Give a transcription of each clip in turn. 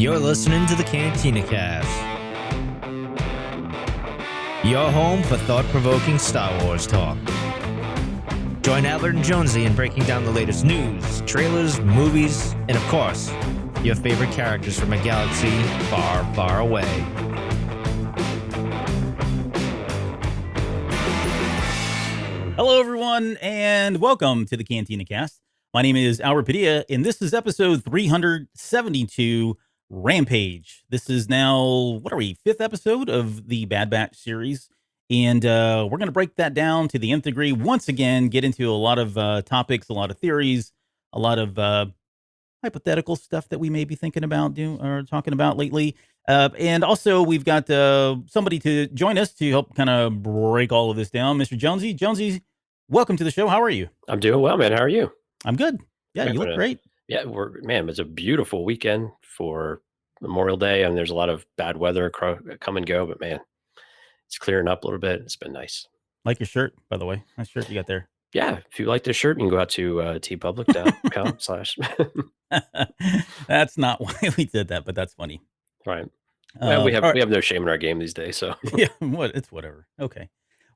You're listening to the Cantina Cast, your home for thought-provoking Star Wars talk. Join Albert and Jonesy in breaking down the latest news, trailers, movies, and of course, your favorite characters from a galaxy far, far away. Hello, everyone, and welcome to the Cantina Cast. My name is Albert Padilla, and this is episode 372, Rampage. This is now, fifth episode of the Bad Batch series, and we're going to break that down to the nth degree once again, get into a lot of topics, a lot of theories, a lot of hypothetical stuff that we may be thinking about or talking about lately. And also, we've got somebody to join us to help kind of break all of this down, Mr. Jonesy. Jonesy, welcome to the show. How are you? I'm doing well, man. How are you? I'm good. Yeah, you look great. Yeah, it's a beautiful weekend for Memorial Day, and there's a lot of bad weather come and go, but man, it's clearing up a little bit. It's been nice. Like your shirt, by the way. Nice shirt you got there. Yeah, if you like this shirt, you can go out to tpublic.com/. That's not why we did that, but that's funny. Right. Well, we have no shame in our game these days, so yeah, it's whatever. Okay.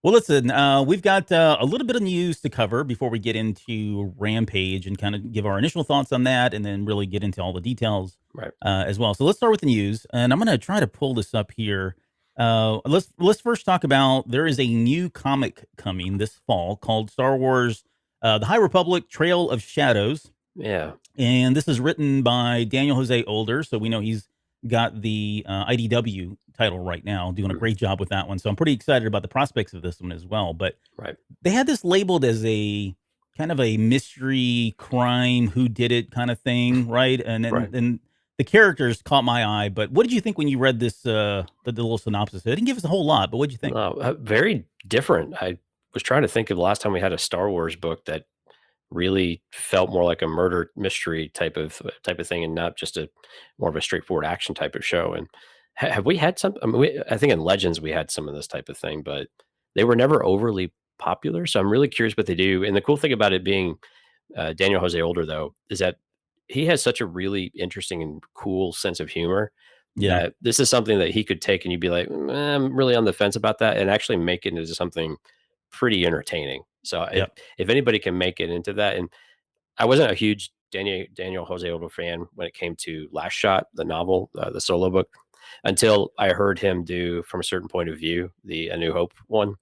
Well, listen, we've got a little bit of news to cover before we get into Rampage and kind of give our initial thoughts on that, and then really get into all the details, right, as well. So let's start with the news, and I'm going to try to pull this up here. Let's first talk about there is a new comic coming this fall called Star Wars: The High Republic: Trail of Shadows. Yeah, and this is written by Daniel Jose Older, so we know he's got the IDW title right now, doing a great job with that one. So I'm pretty excited about the prospects of this one as well. But they had this labeled as a kind of a mystery crime, who did it kind of thing, right? And then the characters caught my eye. But what did you think when you read this, the little synopsis? It didn't give us a whole lot, but what did you think? Very different. I was trying to think of the last time we had a Star Wars book that really felt more like a murder mystery type of thing, and not just more of a straightforward action type of show. And have we had some? I think in Legends we had some of this type of thing, but they were never overly popular. So I'm really curious what they do. And the cool thing about it being Daniel Jose Older, though, is that he has such a really interesting and cool sense of humor. Yeah, this is something that he could take and you'd be like, I'm really on the fence about that, and actually make it into something pretty entertaining. So if anybody can make it into that, and I wasn't a huge Daniel Jose Older fan when it came to Last Shot, the novel, the solo book, until I heard him do From a Certain Point of View, the A New Hope one,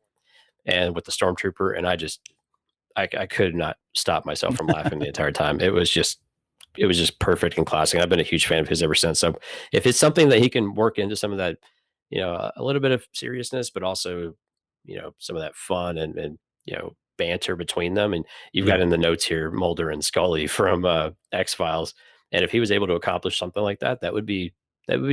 and with the Stormtrooper, and I could not stop myself from laughing the entire time. It was just perfect and classic. I've been a huge fan of his ever since. So if it's something that he can work into some of that, a little bit of seriousness, but also, some of that fun and banter between them. And you've got in the notes here Mulder and Scully from X-Files. And if he was able to accomplish something like that, that would be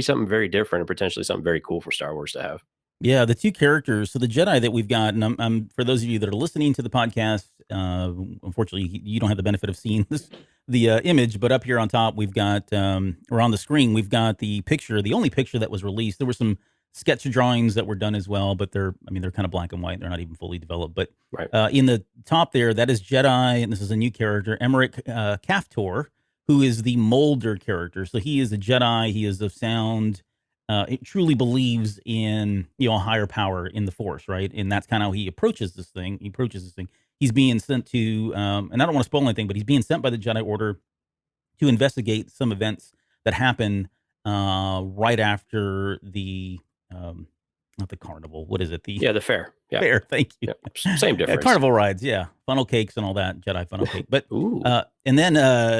something very different and potentially something very cool for Star Wars to have. Yeah, the two characters. So the Jedi that we've got, and I'm for those of you that are listening to the podcast, unfortunately, you don't have the benefit of seeing the image, but up here on top, we've got, or on the screen, we've got the picture, the only picture that was released. There were some sketch drawings that were done as well, but they're kind of black and white. They're not even fully developed. But in the top there, that is Jedi, and this is a new character, Emmerich Kaftor, who is the Mulder character. So he is a Jedi. He is of sound. It truly believes in a higher power in the Force, right? And that's kind of how he approaches this thing. He's being sent to, and I don't want to spoil anything, but he's being sent by the Jedi Order to investigate some events that happen right after the not the carnival. What is it? The fair. Yeah. Fair. Thank you. Yeah, same difference. Carnival rides. Yeah, funnel cakes and all that. Jedi funnel cake. But and then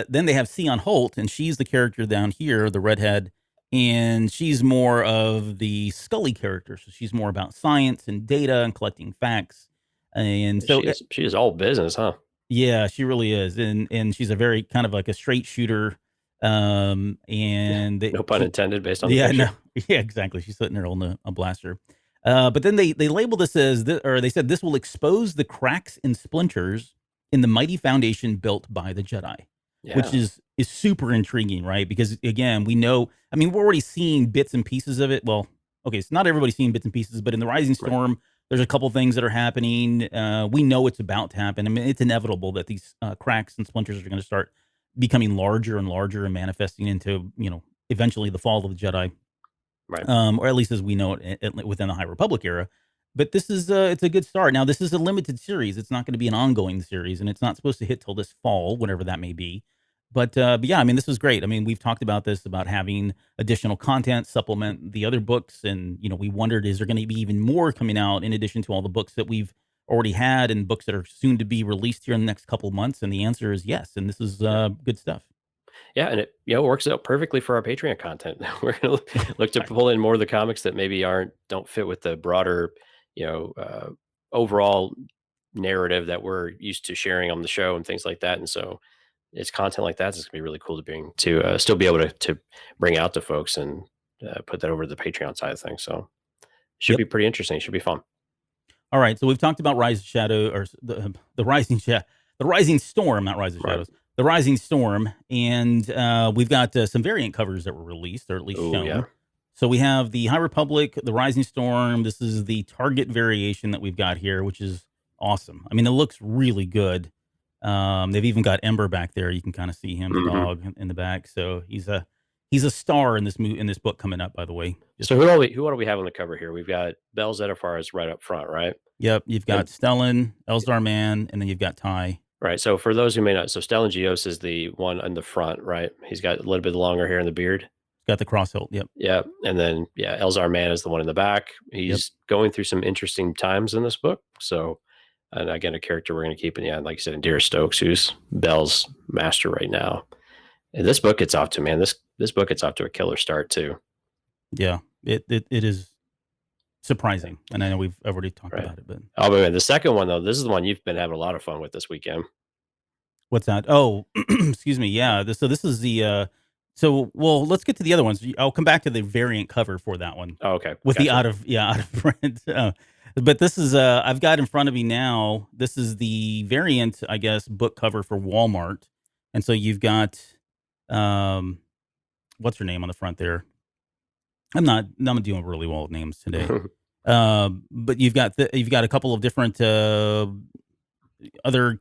they have Sion Holt, and she's the character down here, the redhead. And she's more of the Scully character. So she's more about science and data and collecting facts. And so she is all business, huh? Yeah, she really is. And she's a very kind of like a straight shooter. And no pun intended based on yeah, exactly. She's sitting there holding a blaster. But then they label this as, or they said this will expose the cracks and splinters in the mighty foundation built by the Jedi. Yeah. Which is super intriguing, right? Because again, we know, we're already seeing bits and pieces of it. Well, okay, so not everybody's seeing bits and pieces, but in the Rising Storm, there's a couple things that are happening. We know it's about to happen. It's inevitable that these cracks and splinters are going to start becoming larger and larger and manifesting into, eventually the fall of the Jedi, Right. or at least as we know it within the High Republic era. But this is it's a good start. Now this is a limited series. It's not going to be an ongoing series, and it's not supposed to hit till this fall, whenever that may be. But yeah, I mean, this is great. I mean, we've talked about this about having additional content supplement the other books, and we wondered, is there going to be even more coming out in addition to all the books that we've already had and books that are soon to be released here in the next couple of months? And the answer is yes. And this is good stuff. Yeah, and it works out perfectly for our Patreon content. We're gonna look to pull in more of the comics that maybe don't fit with the broader, you know, uh, overall narrative that we're used to sharing on the show and things like that. And so it's content like that is gonna be really cool to bring to still be able to bring out to folks and put that over to the Patreon side of things. So it should Yep. be pretty interesting. It should be fun. All right, so we've talked about Rise of Shadow, or the Rising Storm, not Rise of Right. Shadows, the Rising Storm, and we've got some variant covers that were released, or at least Oh yeah. shown. So we have the High Republic, the Rising Storm. This is the Target variation that we've got here, which is awesome. I mean, it looks really good. They've even got Ember back there. You can kind of see him, the Mhm. dog, in the back. So he's a star in this book coming up. By the way, just So who do we have on the cover here? We've got Bell Zettifar right up front, right? yep. You've got And Stellan, Elzar Mann, and then you've got Ty. right. So for those who may not, so Stellan Gios is the one on the front, right? He's got a little bit longer hair in the beard. Got the cross hilt. Yep. Yeah. And then Elzar Mann is the one in the back. Yep. He's going through some interesting times in this book. So and again, a character we're gonna keep in like you said, Indira Stokes, who's Bell's master right now. And this book gets off to this book gets off to a killer start too. Yeah. It is surprising, and I know we've already talked Right. about it, but Oh, but the second one though, this is the one you've been having a lot of fun with this weekend. what's that? Oh, excuse me. Yeah. So this is the. Well, let's get to the other ones. I'll come back to the variant cover for that one Oh, okay. with the Gotcha. out of print. But this is I've got in front of me now. This is the variant, I guess, book cover for Walmart, and so you've got um, what's her name on the front there? I'm doing really well with names today. But you've got a couple of different other,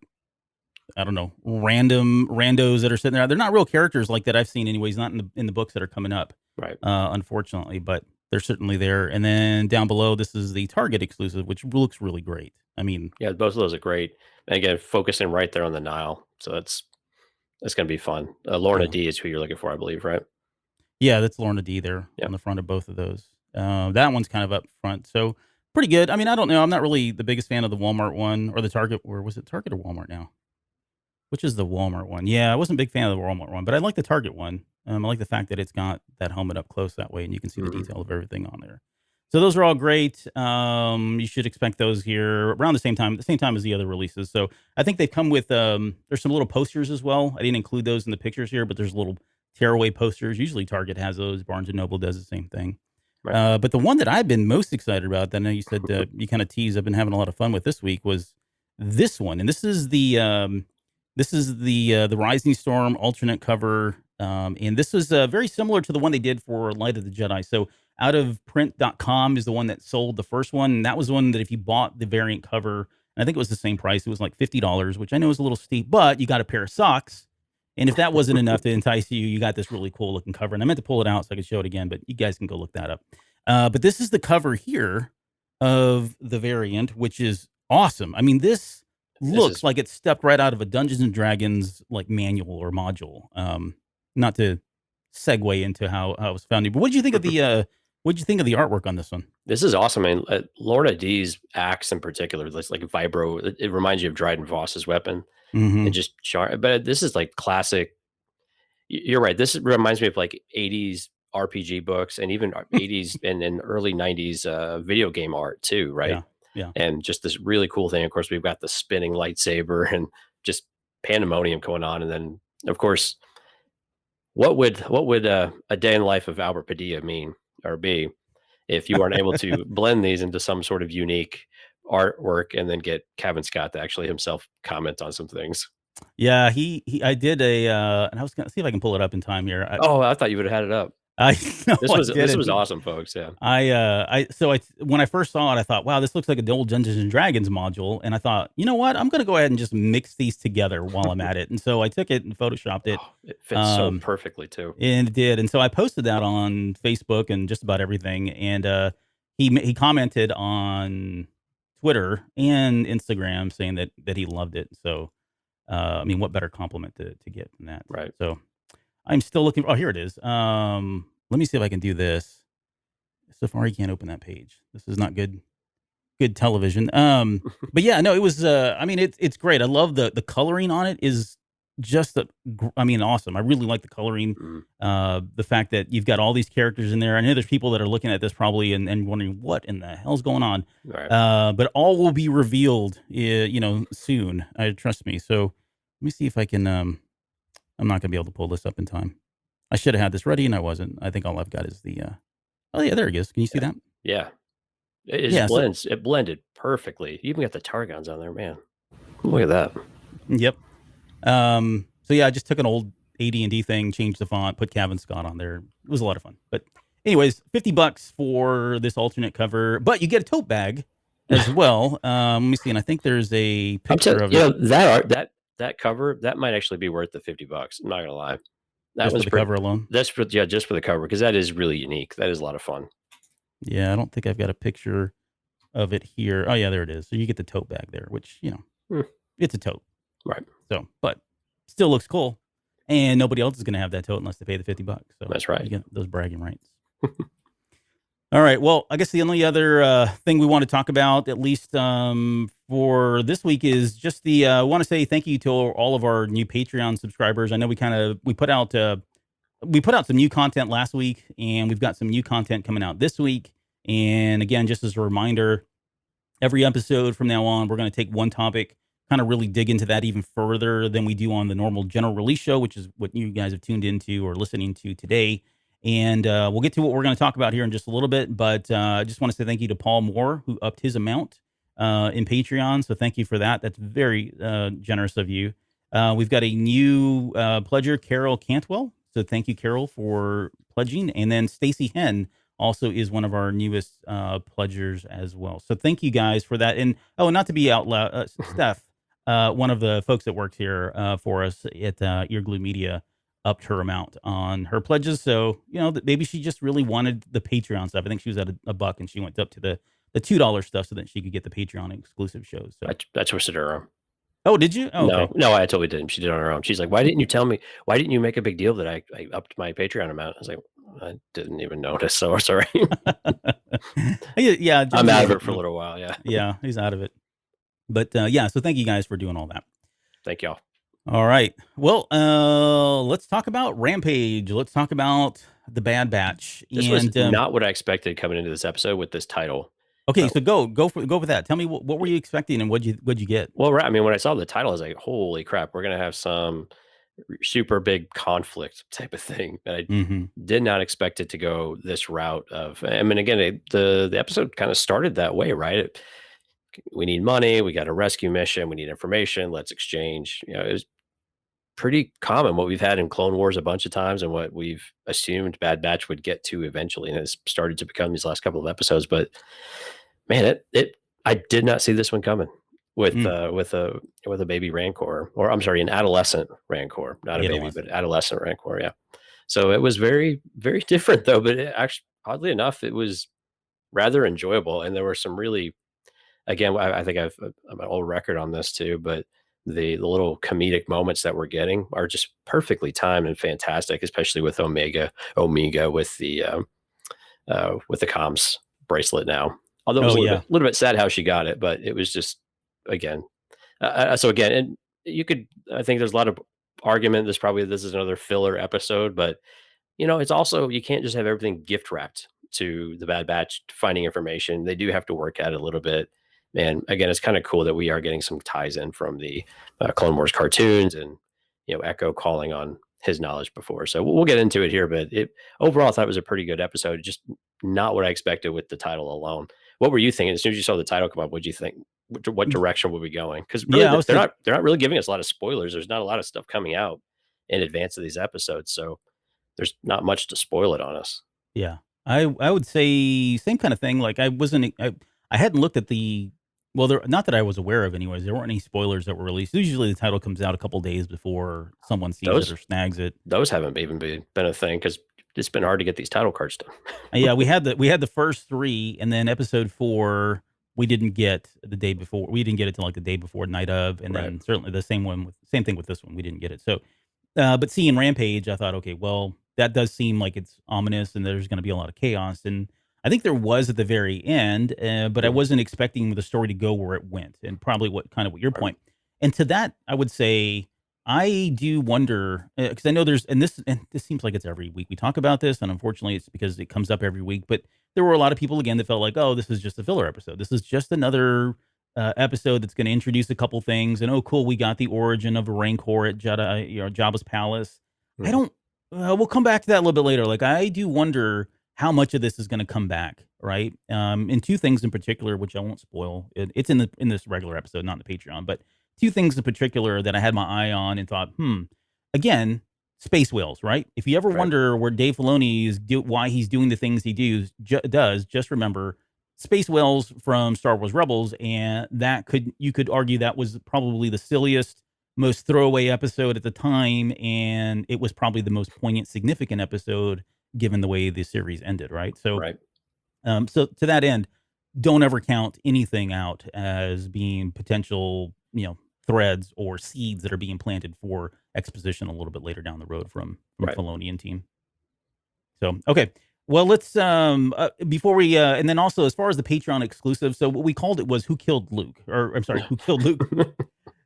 I don't know, random randos that are sitting there. They're not real characters like that I've seen anyways, not in the books that are coming up, Right. unfortunately, but they're certainly there. And then down below, this is the Target exclusive, which looks really great. I mean, Yeah, both of those are great. And again, focusing right there on the Nile. So that's gonna be fun. Lorna yeah, D is who you're looking for, I believe, right? yeah, that's Lorna D there Yeah. on the front of both of those. That one's kind of up front, so pretty good. I mean, I don't know. I'm not really the biggest fan of the Walmart one or the Target. Or was it Target or Walmart now? Which is the Walmart one? Yeah, I wasn't a big fan of the Walmart one, but I like the Target one. I like the fact that it's got that helmet up close that way, and you can see the Mhm. detail of everything on there. So those are all great. You should expect those here around the same time as the other releases. So I think they come with there's some little posters as well. I didn't include those in the pictures here, but there's little tearaway posters. Usually Target has those. Barnes and Noble does the same thing. Right. But the one that I've been most excited about, that I know you said you kind of teased, I've been having a lot of fun with this week, was this one, and this is the Rising Storm alternate cover, and this is very similar to the one they did for Light of the Jedi. So outofprint.com is the one that sold the first one, and that was the one that if you bought the variant cover, and I think it was the same price, it was like $50, which I know is a little steep, but you got a pair of socks. And if that wasn't enough to entice you, you got this really cool looking cover. And I meant to pull it out so I could show it again, but you guys can go look that up. But this is the cover here of the variant, which is awesome. I mean, this This looks is like it's stepped right out of a Dungeons and Dragons like manual or module. Not to segue into how it was founded, but what did you think of the artwork on this one? this is awesome. And Lorna D's axe in particular, this like vibro, it reminds you of Dryden Voss's weapon and Hmm. just sharp. But this is like classic. You're right. This reminds me of like 80s RPG books and even 80s and early 90s video game art too, right? Yeah, yeah. And just this really cool thing. Of course, we've got the spinning lightsaber and just pandemonium going on. And then, of course, what would a day in the life of Albert Padilla mean or be if you weren't able to blend these into some sort of unique artwork and then get Kevin Scott to actually himself comment on some things? Yeah, he I did and I was gonna see if I can pull it up in time here. Oh, I thought you would have had it up. I no, I This was didn't. awesome, folks. Yeah. When I first saw it, I thought, wow, this looks like a old Dungeons and Dragons module, and I thought, you know what, I'm going to go ahead and just mix these together while I'm at it. And so I took it and photoshopped it, Oh, it fits so perfectly too. and it did. And so I posted that on Facebook and just about everything. And he commented on Twitter and Instagram saying that he loved it. So I mean, what better compliment to get than that? Right. So I'm still looking. Oh, here it is. Let me see if I can do this. Safari can't open that page. This is not good television. But yeah, no, it was. I mean, it's great. I love the coloring on it is just I mean, awesome. I really like the coloring. The fact that you've got all these characters in there. I know there's people that are looking at this probably and wondering what in the hell's going on. Right. But all will be revealed, soon. Trust me. So let me see if I can. I'm not gonna be able to pull this up in time. I should have had this ready and I wasn't. I think all I've got is the. Oh yeah, there it is. Can you see that? Yeah. It Yeah. just blends. It blended perfectly. You even got the Targons on there, man. Look at that. Yep. So yeah, I just took an old AD&D thing, changed the font, put Kevin Scott on there. It was a lot of fun. But anyways, $50 for this alternate cover, but you get a tote bag as well. Let me see, and I think there's a picture of it. That cover that might actually be worth the $50. I'm not gonna lie. That Just was for the cover alone. That's for just for the cover because that is really unique. That is a lot of fun. Yeah, I don't think I've got a picture of it here. Oh yeah, there it is. So you get the tote bag there, which it's a tote, Right? So, but still looks cool, and nobody else is going to have that tote unless they pay the $50. So that's right. You get those bragging rights. All right. Well, I guess the only other thing we want to talk about, at least for this week, is just I want to say thank you to all of our new Patreon subscribers. I know we put out some new content last week, and we've got some new content coming out this week. And again, just as a reminder, every episode from now on, we're going to take one topic, kind of really dig into that even further than we do on the normal general release show, which is what you guys have tuned into or listening to today. And we'll get to what we're going to talk about here in just a little bit. But I just want to say thank you to Paul Moore, who upped his amount in Patreon. So thank you for that. That's very generous of you. We've got a new pledger, Carol Cantwell. So thank you, Carol, for pledging. And then Stacy Henn also is one of our newest pledgers as well. So thank you guys for that. And not to be out loud, Steph, one of the folks that works here for us at Earglue Media, upped her amount on her pledges. So, maybe she just really wanted the Patreon stuff. I think she was at $1 and she went up to the $2 stuff so that she could get the Patreon exclusive shows. So I twisted her arm. Oh, did you? Oh, no, okay. No, I totally didn't. She did it on her own. She's like, why didn't you tell me? Why didn't you make a big deal that I upped my Patreon amount? I was like, I didn't even notice. So sorry. Yeah. I'm out of it for a little while. Yeah. Yeah, he's out of it. But so thank you guys for doing all that. Thank y'all. All right. Well, let's talk about Rampage. Let's talk about the Bad Batch. This was not what I expected coming into this episode with this title. Okay, so go with that. Tell me what were you expecting and what'd you get? Well, I mean, when I saw the title, I was like, "Holy crap, we're gonna have some super big conflict type of thing." And I did not expect it to go this route of. I mean, again, the episode kind of started that way, right? We need money. We got a rescue mission. We need information. Let's exchange. It was pretty common what we've had in Clone Wars a bunch of times and what we've assumed Bad Batch would get to eventually, and it's started to become these last couple of episodes. But man, I did not see this one coming with a baby Rancor, or I'm sorry, an adolescent Rancor, not a baby, but adolescent Rancor. Yeah. So it was very, very different though, but it actually, oddly enough, it was rather enjoyable. And there were some really, again, I think I'm an old record on this too, but the little comedic moments that we're getting are just perfectly timed and fantastic, especially with Omega with the comms bracelet now. Although it was a little bit sad how she got it, but it was just, again, and you could, I think there's a lot of argument. This is another filler episode, but it's also, you can't just have everything gift wrapped to the Bad Batch finding information. They do have to work at it a little bit. And again, it's kind of cool that we are getting some ties in from the Clone Wars cartoons and, Echo calling on his knowledge before. So we'll get into it here, but overall, I thought it was a pretty good episode. Just not what I expected with the title alone. What were you thinking? As soon as you saw the title come up, what did you think? What direction were we going? Because really, they're not really giving us a lot of spoilers. There's not a lot of stuff coming out in advance of these episodes. So there's not much to spoil it on us. Yeah. I would say same kind of thing. Like I hadn't looked at the well, there not that I was aware of anyways. There weren't any spoilers that were released. Usually the title comes out a couple days before someone sees it Those or snags it. those haven't even been a thing because it's been hard to get these title cards done. Yeah, we had the first 3 and then episode 4 we didn't get the day before. We didn't get it till like the day before night of, and Right. then certainly the same thing with this one. We didn't get it. So but seeing Rampage, I thought, okay, well, that does seem like it's ominous and there's going to be a lot of chaos. And I think there was at the very end, but I Mhm. wasn't expecting the story to go where it went. And probably what your Right. point. And to that, I would say, I do wonder because I know and this seems like it's every week we talk about this, and unfortunately, it's because it comes up every week. But there were a lot of people again that felt like, oh, this is just a filler episode. This is just another episode that's going to introduce a couple things, and oh, cool, we got the origin of a Rancor at Jabba's palace. I Mhm. don't. We'll come back to that a little bit later. Like, I do wonder how much of this is going to come back, right? And 2 things in particular, which I won't spoil. It's in this regular episode, not in the Patreon, but 2 things in particular that I had my eye on and thought, again, space whales, right? If you ever Right. wonder where Dave Filoni why he's doing the things he does, just remember space whales from Star Wars Rebels, and you could argue that was probably the silliest, most throwaway episode at the time, and it was probably the most poignant, significant episode given the way the series ended, right? So, Right. so to that end, don't ever count anything out as being potential, threads or seeds that are being planted for exposition a little bit later down the road from Right. Filoni and team. So, okay. Well, let's before we and then also as far as the Patreon exclusive, so what we called it was Who Killed Luke? Or I'm sorry, Who Killed Luke?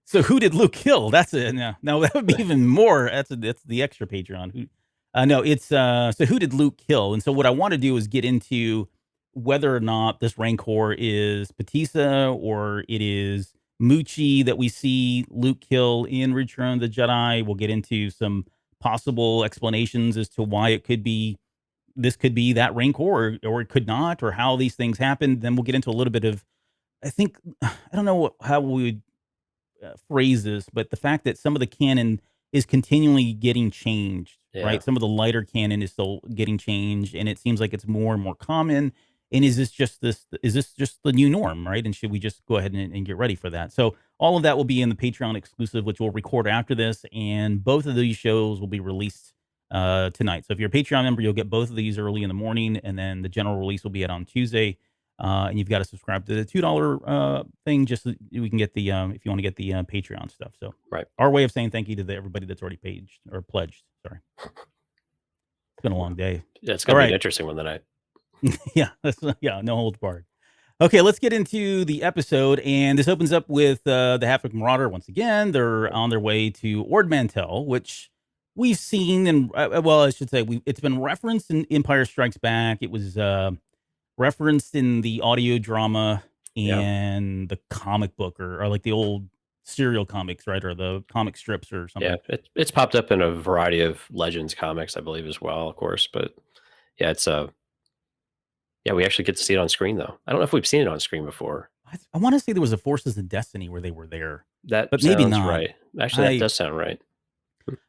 So who did Luke kill? That's it. No, that would be even more. That's the extra Patreon. No, it's so who did Luke kill? And so what I want to do is get into whether or not this Rancor is Patissa or it is Muchi that we see Luke kill in Return of the Jedi. We'll get into some possible explanations as to why it could be this could be that Rancor or it could not, or how these things happened. Then we'll get into a little bit of I think I don't know how we would phrase this, but the fact that some of the canon is continually getting changed, Yeah. right? Some of the lighter canon is still getting changed, and it seems like it's more and more common. And is this just the new norm, right? And should we just go ahead and get ready for that? So all of that will be in the Patreon exclusive, which we'll record after this, and both of these shows will be released tonight. So if you're a Patreon member, you'll get both of these early in the morning, and then the general release will be out on Tuesday. And you've got to subscribe to the $2 thing just so we can get the if you want to get the Patreon stuff. So Right. our way of saying thank you to everybody that's already paged or pledged. Sorry, it's been a long day. Yeah, it's gonna All be right. an interesting one tonight. Yeah, no holds barred. Okay, let's get into the episode, and this opens up with the Havoc Marauder once again. They're on their way to Ord Mantell, which we've seen, and well, I should say it's been referenced in Empire Strikes Back. It was referenced in the audio drama Yeah. and the comic book or like the old serial comics, right? Or the comic strips or something. Yeah, it's popped up in a variety of Legends comics, I believe, as well, of course. But yeah, it's yeah, we actually get to see it on screen though. I don't know if we've seen it on screen before. I want to say there was a Forces of Destiny where they were there, That but maybe sounds not. right. Actually, that I does sound right.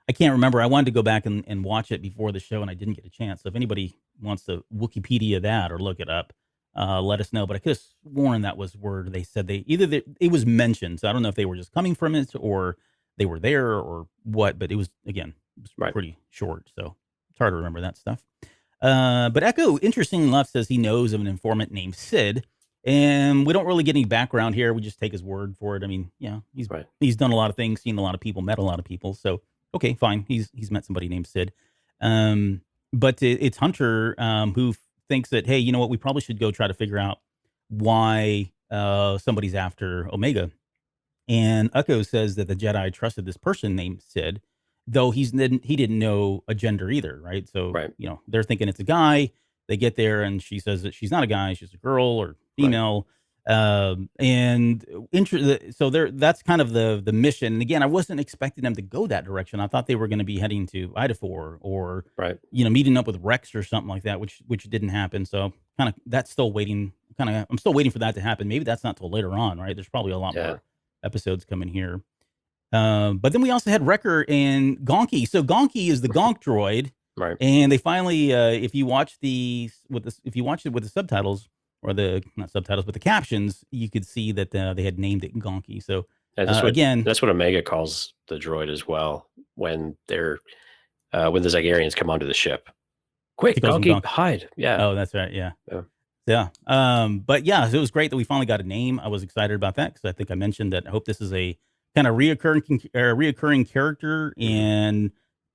I can't remember. I wanted to go back and watch it before the show, and I didn't get a chance. So if anybody wants to Wikipedia that or look it up, let us know. But I could have sworn that was where they said it was mentioned. So I don't know if they were just coming from it or they were there or what. But it was Right. pretty short, so it's hard to remember that stuff. But Echo, interestingly enough, says he knows of an informant named Sid, and we don't really get any background here. We just take his word for it. I mean, yeah, Right. he's done a lot of things, seen a lot of people, met a lot of people. So okay, fine, he's met somebody named Sid. But it's Hunter who thinks that, hey, you know what, we probably should go try to figure out why somebody's after Omega. And Echo says that the Jedi trusted this person named Sid, though he didn't know a gender either, right? So, Right. they're thinking it's a guy. They get there, and she says that she's not a guy; she's a girl or female. And so that's kind of the mission. And again, I wasn't expecting them to go that direction. I thought they were going to be heading to Idafor or Right. meeting up with Rex or something like that, which didn't happen. So kind of that's still waiting. I'm still waiting for that to happen. Maybe that's not till later on, right? There's probably a lot Yeah. more episodes coming here. But then we also had Wrecker and Gonky. So Gonky is the Gonk droid, Right. And they finally, if you watch if you watch it with the subtitles or the not subtitles, but the captions, you could see that they had named it Gonki. So And again, that's what Omega calls the droid as well when when the Zygarians come onto the ship. he Quick, calls him Gonki, Gonki. hide. Yeah. Oh, that's right. Yeah. Yeah. Yeah. But yeah, so it was great that we finally got a name. I was excited about that because I think I mentioned that I hope this is a kind of reoccurring character. Mhm. And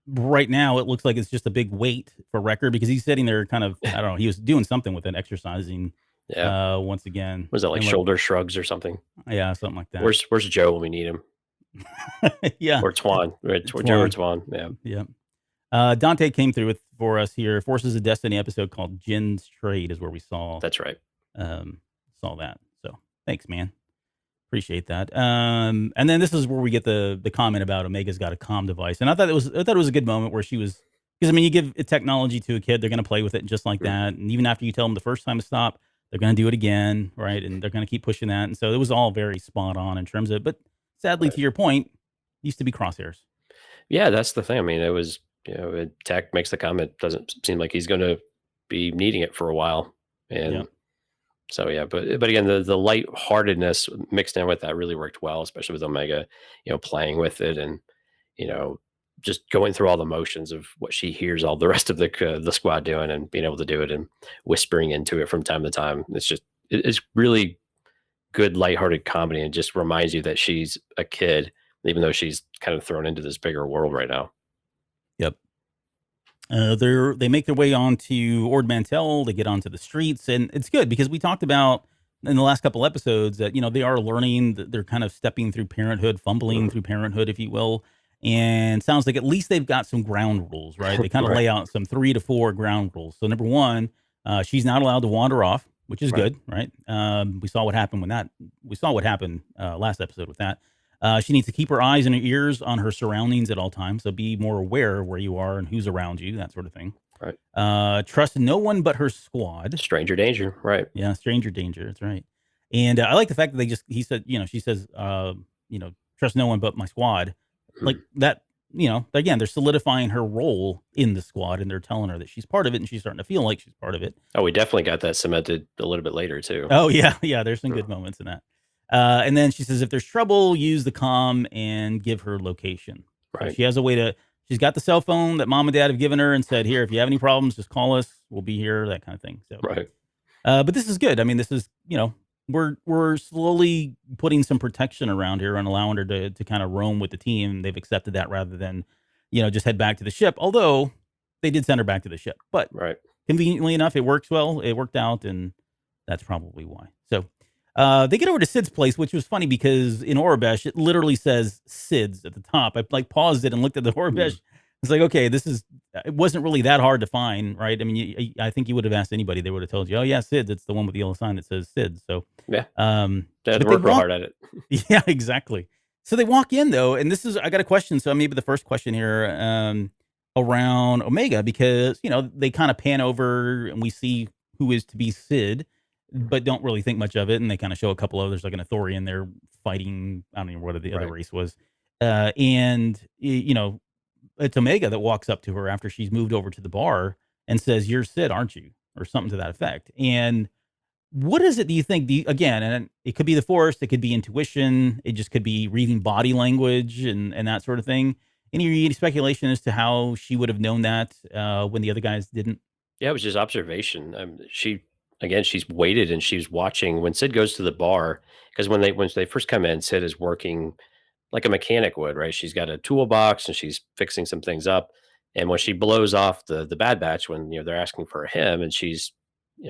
right now it looks like it's just a big weight for Wrecker because he's sitting there kind of, I don't know, he was doing something with it, exercising Yeah. once again. Was that like And like, shoulder shrugs or something? yeah, something like that. Where's Joe when we need him? Yeah. Or Twan. Right, Joe or Twan. Twan. Yeah. Yeah. Dante came through for us here. Forces of Destiny episode called Jin's Trade is where we That's right. um, saw that. So thanks, man. Appreciate that. And then this is where we get the comment about Omega's got a comm device, and I thought it was a good moment where she was because I mean you give technology to a kid, they're going to play with it just like Mhm. that, and even after you tell them the first time to stop, they're going to do it again, right? And they're going to keep pushing that, and so it was all very spot on in terms of. But sadly, Right. to your point, used to be crosshairs. Yeah, that's the thing. I mean, it was, Tech makes the comment, doesn't seem like he's going to be needing it for a while. Yeah, And so, yeah, but again, the lightheartedness mixed in with that really worked well, especially with Omega, playing with it and, you know, just going through all the motions of what she hears all the rest of the squad doing and being able to do it and whispering into it from time to time. It's really good lighthearted comedy and just reminds you that she's a kid, even though she's kind of thrown into this bigger world right now. yep. They make their way onto Ord Mantell. They get onto the streets, and it's good because we talked about in the last couple episodes that they are learning. That they're kind of stepping through parenthood, fumbling Mhm. through parenthood, if you will. And sounds like at least they've got some ground rules, right? They kind of Right, lay out some 3 to 4 ground rules. So number one, she's not allowed to wander off, which is right, good, right? We saw what happened when that. We saw what happened last episode with that. She needs to keep her eyes and her ears on her surroundings at all times. So be more aware of where you are and who's around you, that sort of thing. right. Trust no one but her squad. Stranger danger, right. Yeah, stranger danger. That's right. And I like the fact that he said, she says, trust no one but my squad. Like Mhm. that, again, they're solidifying her role in the squad and they're telling her that she's part of it and she's starting to feel like she's part of it. Oh, we definitely got that cemented a little bit later too. Oh yeah, yeah. There's some Mm. good moments in that. And then she says, if there's trouble, use the comm and give her location. So Right, she has a way to. She's got the cell phone that mom and dad have given her and said, here, if you have any problems, just call us. We'll be here. That kind of thing. So, right, but this is good. I mean, this is we're slowly putting some protection around here and allowing her to kind of roam with the team. They've accepted that rather than just head back to the ship. Although they did send her back to the ship, but right. conveniently enough, it works well. It worked out, and that's probably why. So they get over to Sid's place, which was funny because in Orabesh, it literally says Sid's at the top. I like paused it and looked at the Orabesh. Mm. It's like, okay, it wasn't really that hard to find, right? I mean, I think you would have asked anybody, they would have told you, oh, yeah, Sid's. It's the one with the yellow sign that says Sid's. So, Yeah, they had to but they work real walk, hard at it. yeah, exactly. So they walk in though, and I got a question. So maybe the first question here around Omega, because they kind of pan over and we see who is to be Sid, but don't really think much of it, and they kind of show a couple others like an Ithorian there fighting. I don't even know what the other Right. race was, and it's Omega that walks up to her after she's moved over to the bar and says, "You're Sid, aren't you?" or something to that effect, and what is it, do you think, again, and it could be the Force, it could be intuition, it just could be reading body language and that sort of thing. Any speculation as to how she would have known that when the other guys didn't? Yeah, it was just observation. She's waited and she's watching when Sid goes to the bar because when they first come in, Sid is working like a mechanic would, right? She's got a toolbox and she's fixing some things up. And when she blows off the Bad Batch, when they're asking for him, and she's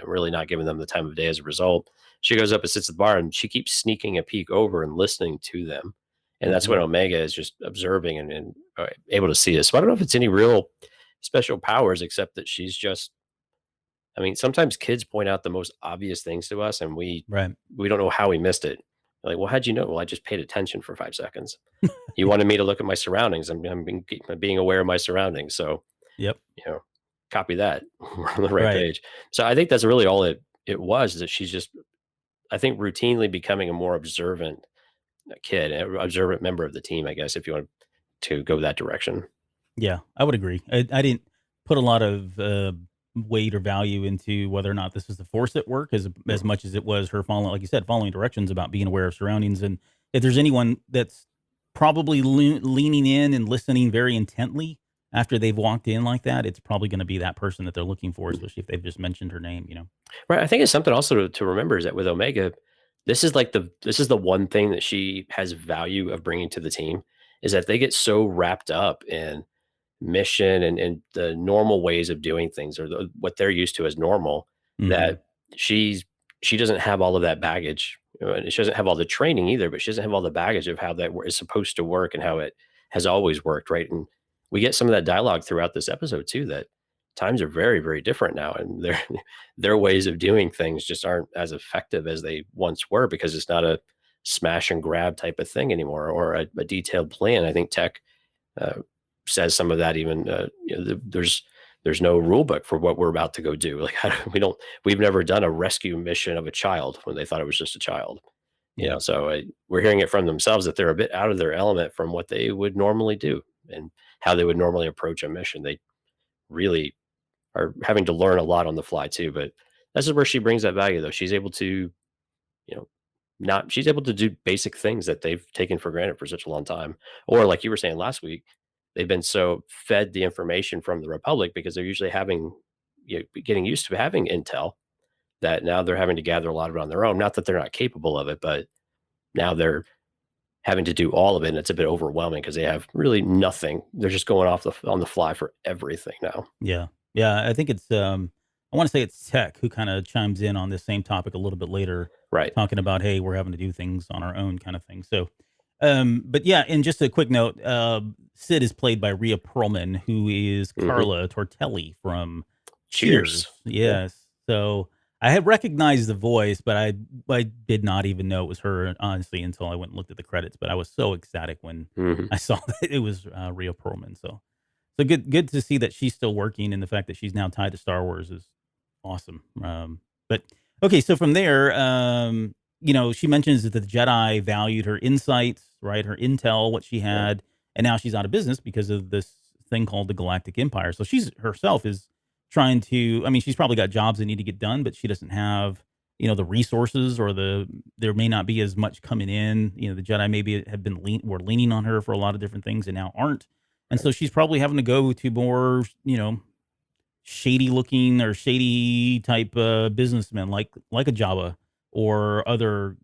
really not giving them the time of day as a result, she goes up and sits at the bar and she keeps sneaking a peek over and listening to them. And that's when Mhm. Omega is just observing and able to see this. So I don't know if it's any real special powers, except that she's just. I mean, sometimes kids point out the most obvious things to us, and Right. we don't know how we missed it. Like, well, how'd you know? Well, I just paid attention for 5 seconds. You wanted me to look at my surroundings. I'm being aware of my surroundings. So, Yep. you know, copy that. We're on the right Right. page. So I think that's really all it was, is that she's just, I think, routinely becoming a more observant kid, an observant member of the team, I guess, if you want to go that direction. Yeah, I would agree. I didn't put a lot of weight or value into whether or not this is the force at work as much as it was her following, like you said, following directions about being aware of surroundings. And if there's anyone that's probably leaning in and listening very intently after they've walked in like that, it's probably going to be that person that they're looking for, especially if they've just mentioned her name, you know? Right. I think it's something also to remember is that with Omega, this is the one thing that she has value of bringing to the team is that they get so wrapped up in mission and the normal ways of doing things or what they're used to as normal Hmm. that she's she doesn't have all of that baggage. And she doesn't have all the training either, but she doesn't have all the baggage of how that is supposed to work and how it has always worked, right? And we get some of that dialogue throughout this episode too. That times are very, very different now, and their their ways of doing things just aren't as effective as they once were because it's not a smash and grab type of thing anymore or a detailed plan. I think tech uh, says some of that even there's no rule book for what we're about to go do. Like we've never done a rescue mission of a child when they thought it was just a child. Yeah. So we're hearing it from themselves that they're a bit out of their element from what they would normally do and how they would normally approach a mission. They really are having to learn a lot on the fly too. But this is where she brings that value though. She's able to, you know, not she's able to do basic things that they've taken for granted for such a long time. Or like you were saying last week, they've been so fed the information from the Republic because they're usually having getting used to having intel that now they're having to gather a lot of it on their own. Not that they're not capable of it, but now they're having to do all of it and it's a bit overwhelming because they have really nothing. They're just going off on the fly for everything now. Yeah. Yeah. I think it's, I want to say it's Tech who kind of chimes in on this same topic a little bit later, Right. talking about, hey, we're having to do things on our own kind of thing. So, but yeah, and just a quick note, Sid is played by Rhea Perlman, who is Hmm. Carla Tortelli from Cheers. Cheers. Yeah. Yes. So I had recognized the voice, but I did not even know it was her, honestly, until I went and looked at the credits. But I was so ecstatic when Hmm. I saw that it was Rhea Perlman. So good to see that she's still working, and the fact that she's now tied to Star Wars is awesome. But okay, so from there, she mentions that the Jedi valued her insights, right? Her intel, what she Yeah. had, and now she's out of business because of this thing called the Galactic Empire. So she's herself is trying to. I mean, she's probably got jobs that need to get done, but she doesn't have the resources or there may not be as much coming in. The Jedi maybe have been were leaning on her for a lot of different things and now aren't. And Right. so she's probably having to go to more, shady looking or shady type businessmen like a Jabba or other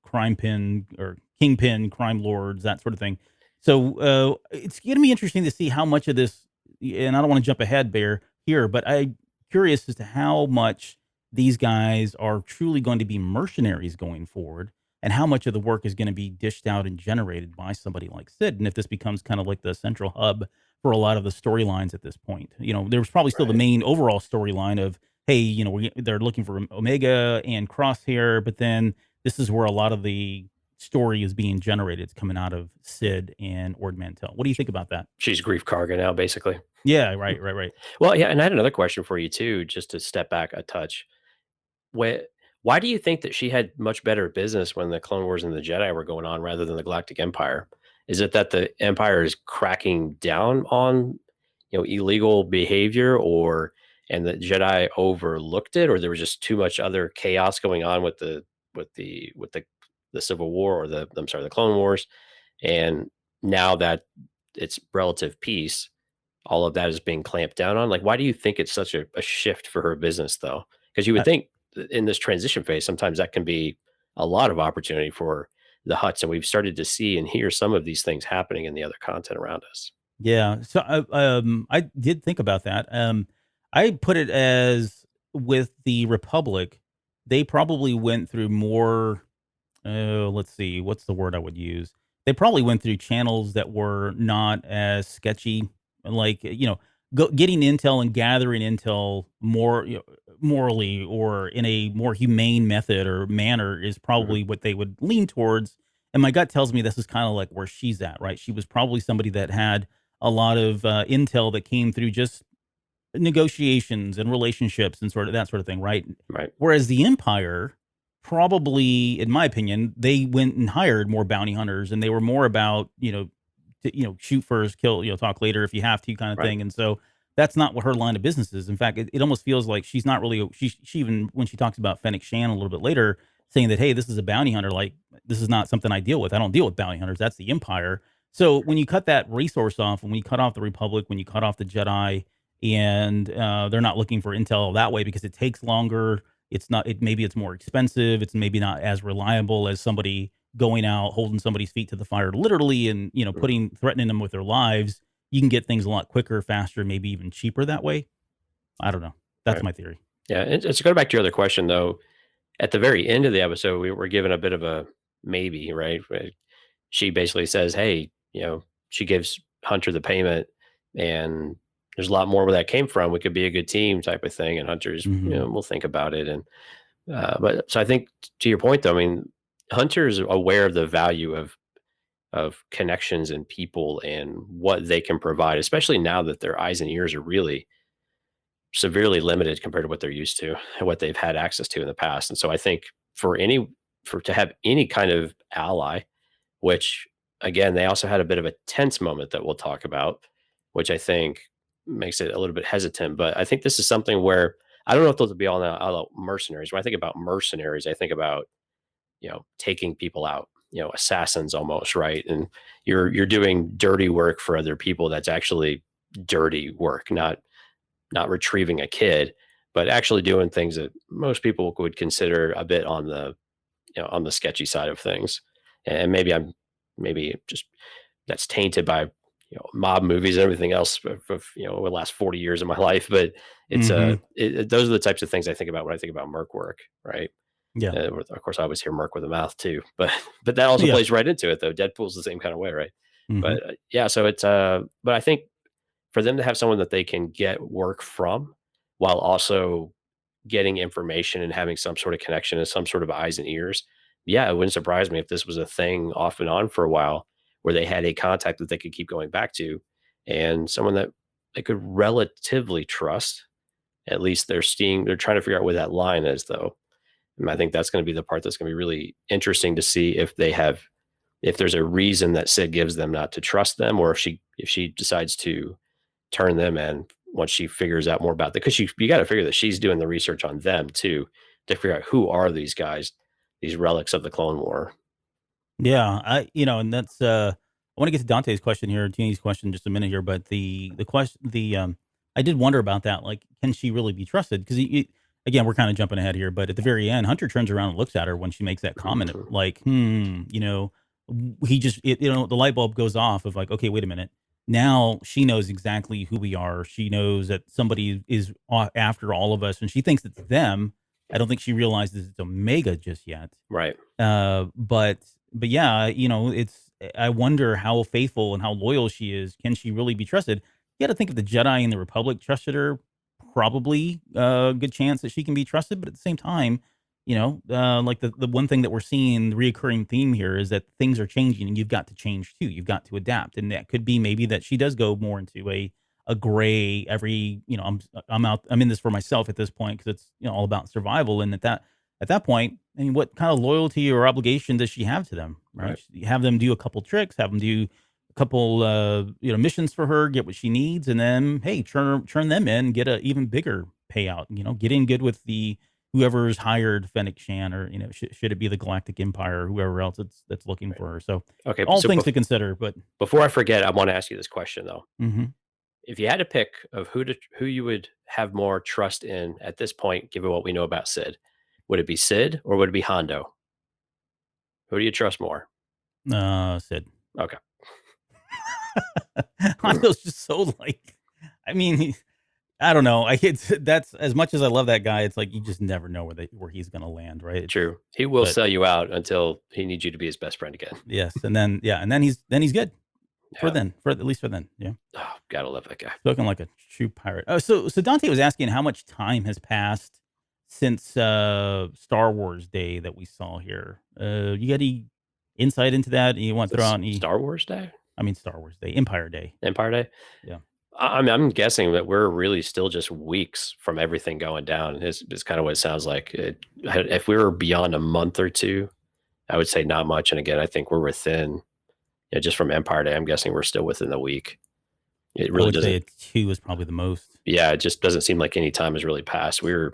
crime pin or kingpin crime lords, that sort of thing. So it's going to be interesting to see how much of this, and I don't want to jump ahead Bear here, but I'm curious as to how much these guys are truly going to be mercenaries going forward, and how much of the work is going to be dished out and generated by somebody like Sid, and if this becomes kind of like the central hub for a lot of the storylines at this point. There's probably still the Right. main overall storyline of, hey, they're looking for Omega and Crosshair, but then this is where a lot of the story is being generated. It's coming out of Sid and Ord Mantell. What do you think about that? She's Grief Karga now, basically. Yeah, right. Well, yeah, and I had another question for you too, just to step back a touch. Why why do you think that she had much better business when the Clone Wars and the Jedi were going on rather than the Galactic Empire? Is it that the Empire is cracking down on, illegal behavior or and the Jedi overlooked it or there was just too much other chaos going on with the Civil War or the Clone Wars and now that it's relative peace, all of that is being clamped down on? Like, why do you think it's such a shift for her business, though? Because you would think in this transition phase, sometimes that can be a lot of opportunity for the Huts, and we've started to see and hear some of these things happening in the other content around us. Yeah. So I did think about that. I put it as with the Republic, they probably went through more. Let's see, what's the word I would use? They probably went through channels that were not as sketchy, like getting intel and gathering intel more morally or in a more humane method or manner is Mhm. probably what they would lean towards. And my gut tells me this is kind of like where she's at, right? She was probably somebody that had a lot of intel that came through just negotiations and relationships and sort of that sort of thing, right? Right. Whereas the Empire, probably, in my opinion, they went and hired more bounty hunters, and they were more about shoot first, kill, talk later if you have to, kind of Right. thing. And so that's not what her line of business is. In fact, it almost feels like she's not really. She even when she talks about Fennec Shan a little bit later, saying that hey, this is a bounty hunter. Like this is not something I deal with. I don't deal with bounty hunters. That's the Empire. So when you cut that resource off, when you cut off the Republic, when you cut off the Jedi, and they're not looking for intel that way because it takes longer. It's not. It maybe it's more expensive. It's maybe not as reliable as somebody going out holding somebody's feet to the fire, literally, and Mhm. threatening them with their lives. You can get things a lot quicker, faster, maybe even cheaper that way. I don't know. That's Right. my theory. Yeah. And to go back to your other question, though, at the very end of the episode, we were given a bit of a maybe, right? Where she basically says, "Hey, she gives Hunter the payment, and there's a lot more where that came from. We could be a good team, type of thing." And Hunter's, Mhm. we'll think about it. And but so I think to your point, though, I mean, Hunter's aware of the value of connections and people and what they can provide, especially now that their eyes and ears are really severely limited compared to what they're used to and what they've had access to in the past. And so I think for any for to have any kind of ally, which again, they also had a bit of a tense moment that we'll talk about, which I think makes it a little bit hesitant. But I think this is something where I don't know if those will be all out mercenaries. When I think about mercenaries, I think about, taking people out, assassins almost, right? And you're doing dirty work for other people that's actually dirty work, not retrieving a kid, but actually doing things that most people would consider a bit on the sketchy side of things. And maybe just that's tainted by mob movies and everything else of the last 40 years of my life. But Mhm. those are the types of things I think about when I think about merc work, right? Yeah. Of course, I always hear merc with a mouth too, but but that also Yeah. plays right into it though. Deadpool's the same kind of way, right? Mhm. But yeah, so it's but I think for them to have someone that they can get work from while also getting information and having some sort of connection and some sort of eyes and ears. Yeah, it wouldn't surprise me if this was a thing off and on for a while where they had a contact that they could keep going back to and someone that they could relatively trust. At least they're trying to figure out where that line is though. And I think that's going to be the part that's going to be really interesting to see if there's a reason that Sid gives them not to trust them, or if she decides to turn them in once she figures out more about that. Because you got to figure that she's doing the research on them too to figure out who are these guys, these relics of the Clone War. Yeah, and that's I want to get to Dante's question here, Teeny's question in just a minute here, but the question I did wonder about that, like can she really be trusted? Because again, we're kind of jumping ahead here, but at the very end, Hunter turns around and looks at her when she makes that comment, Mhm. like, he just the light bulb goes off of like, okay, wait a minute. Now she knows exactly who we are. She knows that somebody is after all of us, and she thinks it's them. I don't think she realizes it's Omega just yet. Right. But yeah, I wonder how faithful and how loyal she is. Can she really be trusted? You got to think if the Jedi and the Republic trusted her, probably a good chance that she can be trusted. But at the same time, like the one thing that we're seeing, the reoccurring theme here is that things are changing and you've got to change too. You've got to adapt. And that could be maybe that she does go more into a gray every, I'm in this for myself at this point because it's, all about survival. And at that point, I mean, what kind of loyalty or obligation does she have to them, right? Right. Have them do a couple tricks, have them do a couple, missions for her, get what she needs, and then hey, turn them in, get a even bigger payout. Get in good with the whoever's hired Fennec Shan, or should it be the Galactic Empire or whoever else that's looking Right. for her. So Okay. all So things to consider, but before I forget, I want to ask you this question though. mhm. If you had to pick of who you would have more trust in at this point, given what we know about Sid, would it be Sid or would it be Hondo? Who do you trust more? Sid. Okay. Hondo's just so like, I mean, I don't know. That's as much as I love that guy. It's like you just never know where he's gonna land, right? True. He will But sell you out until he needs you to be his best friend again. yes, and then yeah, and then he's good for Yeah. then, for at least for then. Yeah, Oh, gotta love that guy. spoken like a true pirate. Oh, so Dante was asking how much time has passed since Star Wars Day that we saw here. You got any insight into that? You want to throw This out any? Star Wars Day? I mean, Star Wars Day, Empire Day. Empire Day? Yeah. I'm guessing that we're really still just weeks from everything going down is kind of what it sounds like. If we were beyond a month or two, I would say not much. And again, I think we're within, just from Empire Day, I'm guessing we're still within the week. It I really would say doesn't. a 2 is probably the most. Yeah, it just doesn't seem like any time has really passed. We were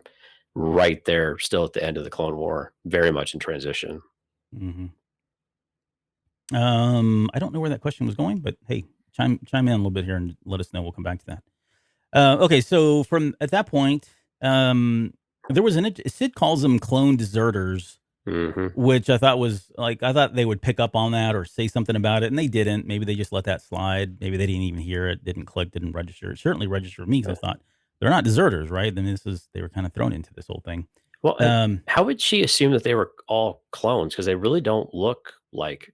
right there, still at the end of the Clone War, very much in transition. Mhm. I don't know where that question was going, but hey, chime in a little bit here and let us know. We'll come back to that. Okay, so from at that point, um, there was Sid calls them clone deserters, Hmm. which I thought was like I thought they would pick up on that or say something about it, and they didn't. Maybe they just let that slide. Maybe they didn't even hear it, didn't click, didn't register. It certainly registered with me because I thought they're not deserters, right? Then they were kind of thrown into this whole thing. Well, and Um, how would she assume that they were all clones? Because they really don't look like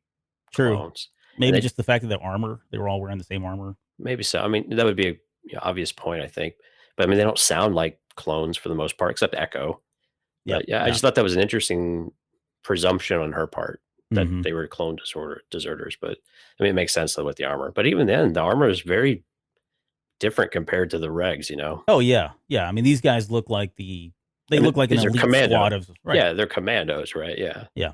True. clones, and Maybe they just the fact of the armor. They were all wearing the same armor. maybe so. I mean, that would be a obvious point, I think. But I mean, they don't sound like clones for the most part, except Echo. Yep. But yeah, I Yeah. just thought that was an interesting presumption on her part that Hmm. they were deserters. But I mean, it makes sense though with the armor. But even then, the armor is very different compared to the regs. Oh yeah, yeah. I mean, these guys look like I they mean, look like an these are elite commando. squad of right. Yeah, they're commandos, right? Yeah. Yeah.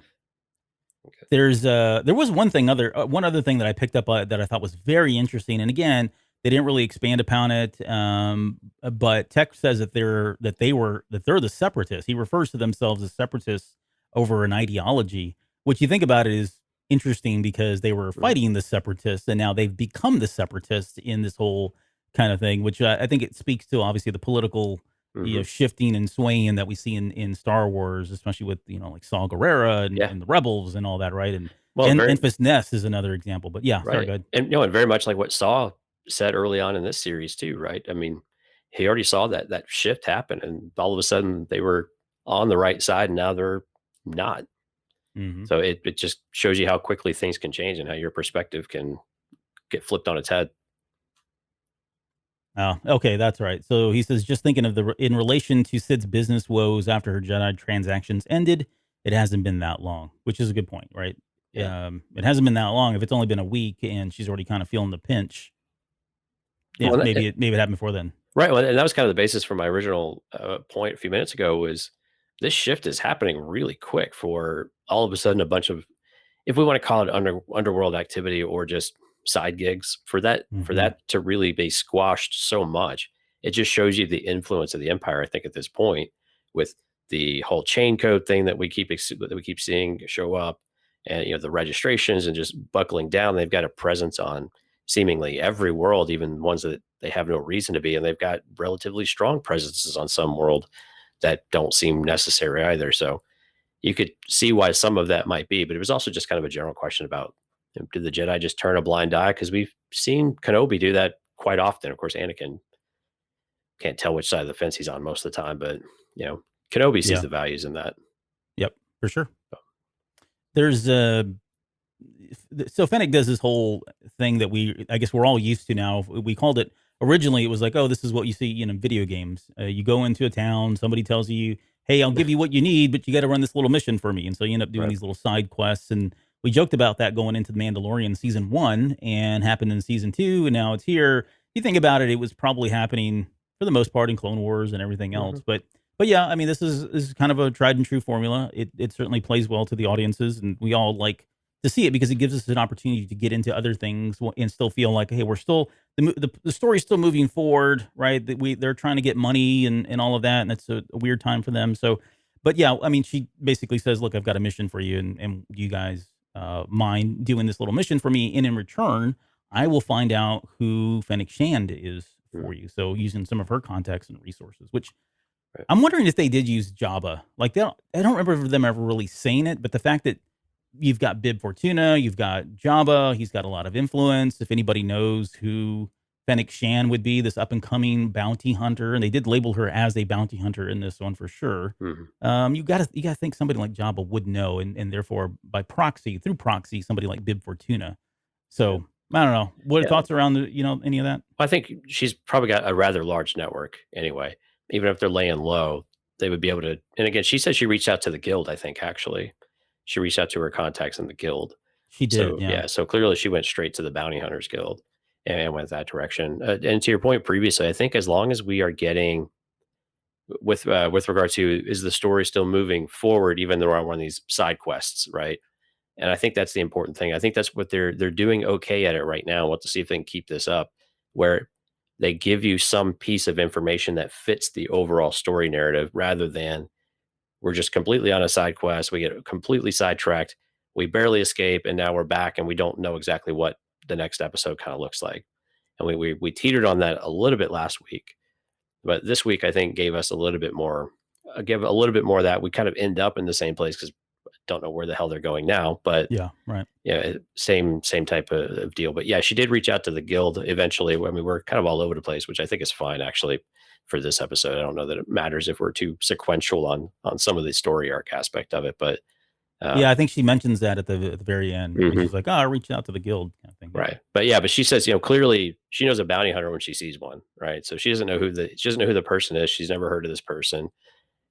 Okay. There was one other thing that I picked up that I thought was very interesting, and again, they didn't really expand upon it. But Tech says that they're the separatists. He refers to themselves as separatists over an ideology, which you think about it is interesting because they were Mhm. fighting the separatists, and now they've become the separatists in this whole kind of thing. Which I think it speaks to obviously the political Mhm. shifting and swaying that we see in Star Wars, especially with like Saw Gerrera Yeah. and the Rebels and all that, right? Well, And very Enfys Nest is another example. But yeah, sorry, right. go ahead. And and very much like what Saw said early on in this series too, right? I mean, he already saw that shift happen, and all of a sudden they were on the right side, and now they're not. Hmm. So it just shows you how quickly things can change and how your perspective can get flipped on its head. Oh, okay, that's right. So he says, just thinking of in relation to Sid's business woes after her Jedi transactions ended, it hasn't been that long, which is a good point, right? Yeah. It hasn't been that long. If it's only been a week and she's already kind of feeling the pinch, yeah, Well, maybe it happened before then. right. Well, and that was kind of the basis for my original point a few minutes ago was this shift is happening really quick for all of a sudden a bunch of, if we want to call it underworld activity or just side gigs, for Hmm. that to really be squashed so much, it just shows you the influence of the empire. I think at this point, with the whole chain code thing that we keep seeing show up, and the registrations and just buckling down, they've got a presence on seemingly every world, even ones that they have no reason to be, and they've got relatively strong presences on some world that don't seem necessary either. So you could see why some of that might be, but it was also just kind of a general question about, did the Jedi just turn a blind eye? Because we've seen Kenobi do that quite often. Of course, Anakin can't tell which side of the fence he's on most of the time, but you know, Kenobi sees Yeah. the values in that. Yep. For sure. There's so Fennec does this whole thing that I guess we're all used to now. We called it originally. It was like, oh, this is what you see in video games. You go into a town, somebody tells you, hey, I'll give you what you need, but you got to run this little mission for me, and so you end up doing Right. these little side quests. And we joked about that going into the Mandalorian season 1 and happened in season 2, and now it's here. You think about it, it was probably happening for the most part in Clone Wars and everything else, Mhm. but yeah, I mean, this is kind of a tried and true formula. It certainly plays well to the audiences, and we all like to see it because it gives us an opportunity to get into other things and still feel like, hey, we're still the story's still moving forward, right? That they're trying to get money and all of that, and it's a weird time for them. So, but yeah, I mean, she basically says, look, I've got a mission for you, and you guys mind doing this little mission for me, and in return, I will find out who Fennec Shand is Mhm. for you. So using some of her contacts and resources, which Right. I'm wondering if they did use Jabba. Like I don't remember them ever really saying it, but the fact that you've got Bib Fortuna, you've got Jabba, he's got a lot of influence. If anybody knows who Fennec Shan would be, this up and coming bounty hunter, and they did label her as a bounty hunter in this one for sure. Mhm. You gotta think somebody like Jabba would know, and therefore by proxy, through proxy, somebody like Bib Fortuna. Yeah. So I don't know. What are Yeah. thoughts around any of that? I think she's probably got a rather large network anyway. Even if they're laying low, they would be able to. And again, she said she reached out to the guild. I think actually, she reached out to her contacts in the guild. She did, So yeah. yeah, so clearly she went straight to the bounty hunters guild and went that direction. And to your point previously, I think as long as we are getting with regard to, is the story still moving forward, even though we're on one of these side quests, right? And I think that's the important thing. I think that's what they're doing okay at it right now. We'll have to see if they can keep this up. where they give you some piece of information that fits the overall story narrative rather than we're just completely on a side quest. We get completely sidetracked. We barely escape, and now we're back, and we don't know exactly what the next episode kind of looks like. And we teetered on that a little bit last week, but this week I think gave us a little bit more. Give a little bit more of that. We kind of end up in the same place because don't know where the hell they're going now, but Yeah, right. yeah, same type of deal. But yeah, she did reach out to the guild eventually. I mean, we're kind of all over the place, which I think is fine actually for this episode. I don't know that it matters if we're too sequential on some of the story arc aspect of it, but Yeah, I think she mentions that at the very end. I mean, mhm, she's like, "Oh, I reached out to the guild," kind of thing. Yeah. right. But yeah, but she says, clearly she knows a bounty hunter when she sees one, right? So she doesn't know who the person is. She's never heard of this person,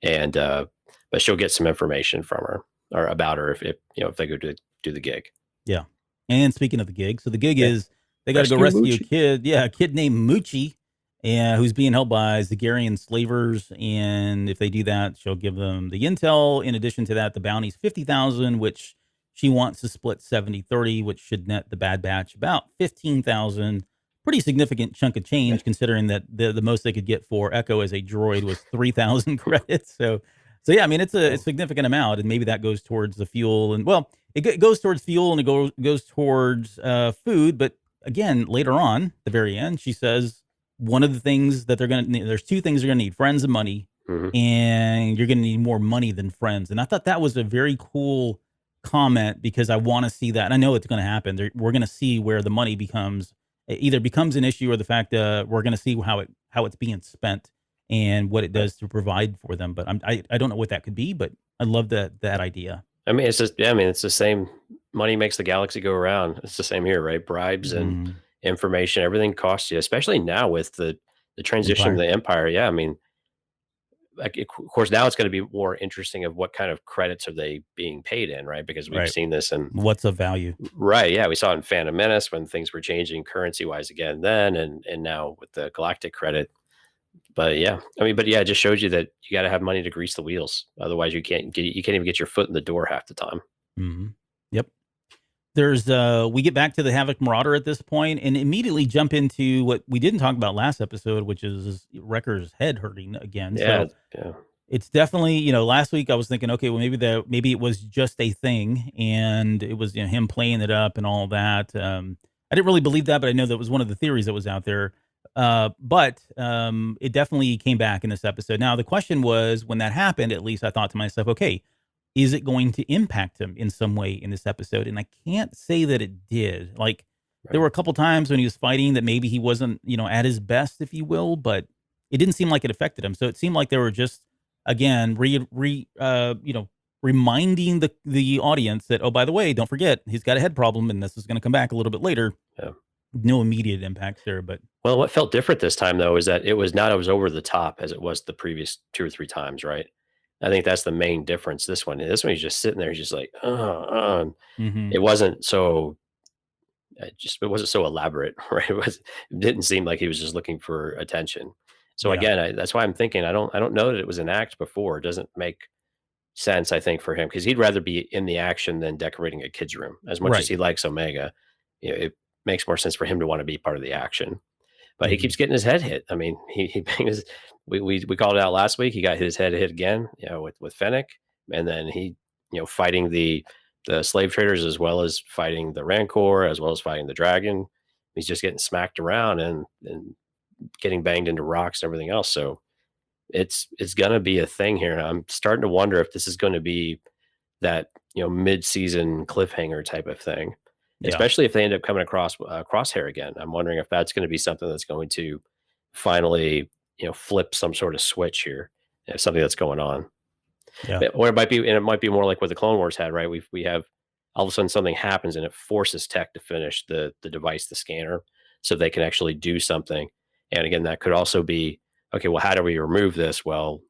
and but she'll get some information from her or about her if they go do the gig. Yeah. And speaking of the gig, so the gig Yeah. is they got to go Rescue rescue a Moochie. kid. Yeah, a kid named Moochie, and who's being held by Zagarian slavers. And if they do that, she'll give them the intel. In addition to that, the bounty's 50,000, which she wants to split 70-30, which should net the Bad Batch about 15,000. Pretty significant chunk of Yeah. change considering that the most they could get for Echo as a droid was 3,000 credits. So yeah, I mean it's a Yeah. significant amount, and maybe that goes towards the fuel and well, it goes towards fuel and it goes towards food. But again, later on, the very end, she says one of the things that they're going to need, there's two things they're going to need: friends and money. Mhm. And you're going to need more money than friends. And I thought that was a very cool comment because I want to see that. And I know it's going to happen. We're going to see where the money becomes it either becomes an issue or the fact we're going to see how it's being spent and what it Right. does to provide for them. But I don't know what that could be, but I love that idea. I mean, it's just yeah, I mean, it's the same money makes the galaxy go around. It's the same here, right? Bribes and Mm, information, everything costs you, especially now with the transition to Empire. the empire. Yeah, I mean, like of course now it's going to be more interesting of what kind of credits are they being paid in, right? Because we've Right. seen this in What's of value? right, yeah, we saw it in Phantom Menace when things were changing currency wise again then, and now with the galactic credit. But yeah, I mean, but yeah, it just shows you that you got to have money to grease the wheels. Otherwise, you can't even get your foot in the door half the time. Hmm. Yep. There's we get back to the Havoc Marauder at this point and immediately jump into what we didn't talk about last episode, which is Wrecker's head hurting again. Yeah, So yeah, it's definitely, last week I was thinking, okay, well maybe it was just a thing and it was him playing it up and all that. I didn't really believe that, but I know that was one of the theories that was out there. But it definitely came back in this episode. Now the question was when that happened, at least I thought to myself, okay, is it going to impact him in some way in this episode? And I can't say that it did. Like there right. were a couple times when he was fighting that maybe he wasn't, at his best, if you will, but it didn't seem like it affected him. So it seemed like they were just again reminding the audience that, oh, by the way, don't forget he's got a head problem and this is going to come back a little bit later. Yeah. No immediate impacts there, but Well, what felt different this time though is that it was not as over the top as it was the previous 2 or 3 times, right? I think that's the main difference. This one, he's just sitting there, he's just like, and hmm it wasn't so it wasn't so elaborate, right? It didn't seem like he was just looking for attention. So yeah, again, that's why I'm thinking I don't know that it was an act before. It doesn't make sense, I think, for him because he'd rather be in the action than decorating a kid's room. As much as right. he likes Omega, it makes more sense for him to want to be part of the action. But he hmm keeps getting his head hit. I mean, he banged his we called it out last week. He got his head hit again, with Fennec, and then he, fighting the slave traders as well as fighting the Rancor, as well as fighting the Dragon. He's just getting smacked around and getting banged into rocks and everything else. So it's gonna be a thing here. I'm starting to wonder if this is going to be that mid-season cliffhanger type of thing, yeah, especially if they end up coming across Crosshair again. I'm wondering if that's going to be something that's going to finally flip some sort of switch here, something that's going on. yeah, Or it might be more like what the Clone Wars had, right? We have all of a sudden something happens and it forces Tech to finish the device, the scanner, so they can actually do something. And again, that could also be okay. Well, how do we remove this? Well,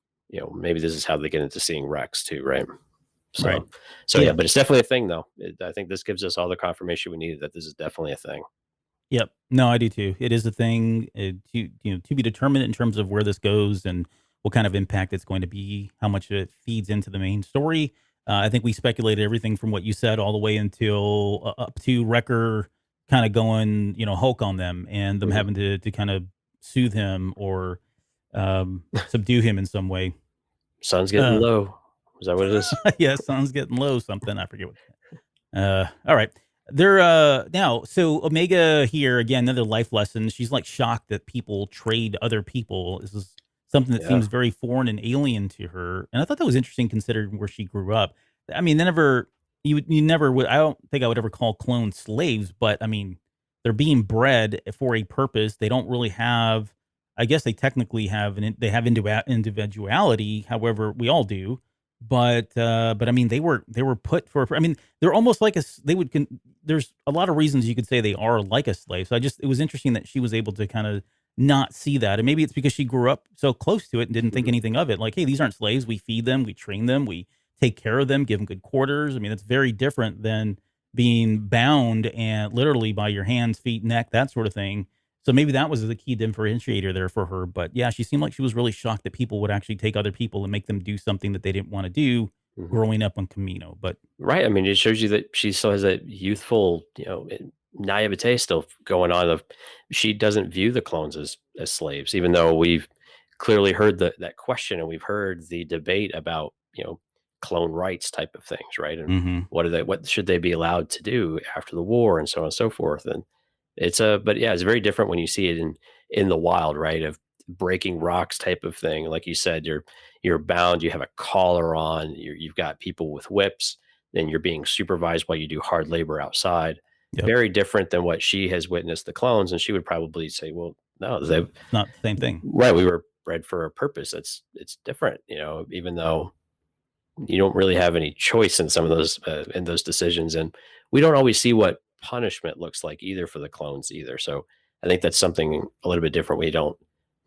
maybe this is how they get into seeing Rex too, right? right. So yeah, Yeah. but it's definitely a thing, though. I think this gives us all the confirmation we needed that this is definitely a thing. Yep. No, I do too. It is a thing to be determined in terms of where this goes and what kind of impact it's going to be, how much it feeds into the main story. I think we speculated everything from what you said all the way until up to Wrecker kind of going, Hulk on them, and them Mhm. having to kind of soothe him or subdue him in some way. Sun's getting Uh, low. Is that what it is? yeah, sun's getting low. Something I forget what. All right. They're now so Omega here again, another life lesson. She's like shocked that people trade other people. This is something that Yeah. seems very foreign and alien to her. And I thought that was interesting considering where she grew up. I mean, they never you never would I don't think I would ever call clones slaves, but I mean, they're being bred for a purpose. They don't really have I guess they technically have they have individuality, however, we all do. But I mean, they were put for. I mean, they're almost like they would. There's a lot of reasons you could say they are like a slave. So it was interesting that she was able to kind of not see that, and maybe it's because she grew up so close to it and didn't think Mhm. anything of it. Like, hey, these aren't slaves. We feed them, we train them, we take care of them, give them good quarters. I mean, it's very different than being bound and literally by your hands, feet, neck, that sort of thing. So maybe that was the key differentiator there for her. But yeah, she seemed like she was really shocked that people would actually take other people and make them do something that they didn't want to do Mhm. growing up on Camino. But Right. I mean, it shows you that she still has that youthful, naivete still going on. Of she doesn't view the clones as slaves, even though we've clearly heard that question and we've heard the debate about clone rights type of things, right? And hmm what should they be allowed to do after the war and so on and so forth. And but yeah, it's very different when you see it in the wild, right? Of breaking rocks type of thing. Like you said, you're bound, you have a collar on, you've got people with whips, then you're being supervised while you do hard labor outside. yep, Very different than what she has witnessed the clones, and she would probably say, "Well, no, they it's not the same thing. right, we were bred for a purpose. It's different, even though you don't really have any choice in some of those in those decisions, and we don't always see what punishment looks like either for the clones either. So I think that's something a little bit different. We don't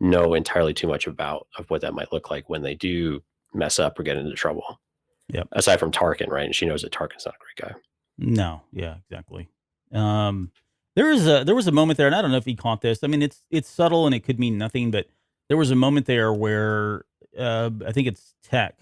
know entirely too much about of what that might look like when they do mess up or get into trouble. Yep. Aside from Tarkin, right? And she knows that Tarkin's not a great guy. No, yeah, exactly. Um, there was a moment there, and I don't know if you caught this. I mean, it's subtle and it could mean nothing, but there was a moment there where I think it's Tech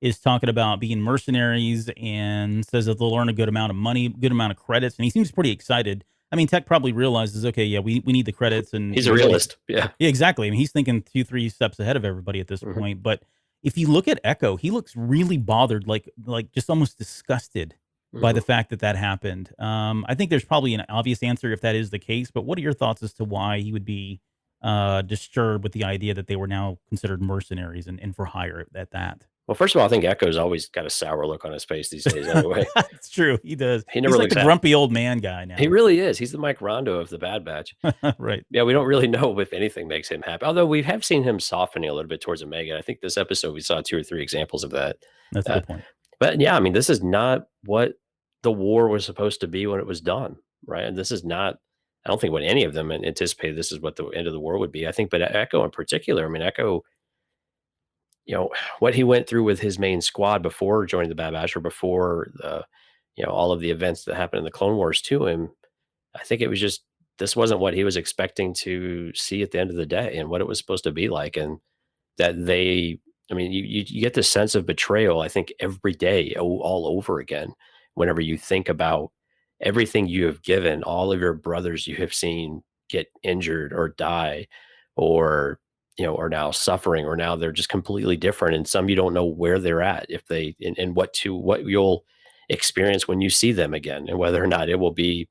is talking about being mercenaries and says that they'll earn a good amount of money, good amount of credits, and he seems pretty excited. I mean, Tech probably realizes, okay, yeah, we need the credits, and He's a realist. Yeah. yeah, exactly. I mean, he's thinking 2, 3 steps ahead of everybody at this Mhm. point. But if you look at Echo, he looks really bothered, like just almost disgusted by Mhm. the fact that that happened. I think there's probably an obvious answer if that is the case. But what are your thoughts as to why he would be disturbed with the idea that they were now considered mercenaries and for hire at that? Well, first of all, I think Echo's always got a sour look on his face these days. Anyway, It's true. He does. he never He's like looks the happy. grumpy old man guy He now. really is. He's the Mike Rondo of the Bad Batch. Right. Yeah, we don't really know if anything makes him happy. Although we have seen him softening a little bit towards Omega. I think this episode we saw 2 or 3 examples of that. That's a Uh, good point. but yeah, I mean, this is not what the war was supposed to be when it was done, right? And this is not. I don't think what any of them anticipated this is what the end of the war would be. I think, but Echo in particular. I mean, Echo, what he went through with his main squad before joining the Bad Batch or before all of the events that happened in the Clone Wars to him. I think it was just this wasn't what he was expecting to see at the end of the day and what it was supposed to be like. And that I mean, you get this sense of betrayal, I think, every day, all over again, whenever you think about everything you have given, all of your brothers you have seen get injured or die, or, are now suffering, or now they're just completely different. And some you don't know where they're at, if and what you'll experience when you see them again, and whether or not it will be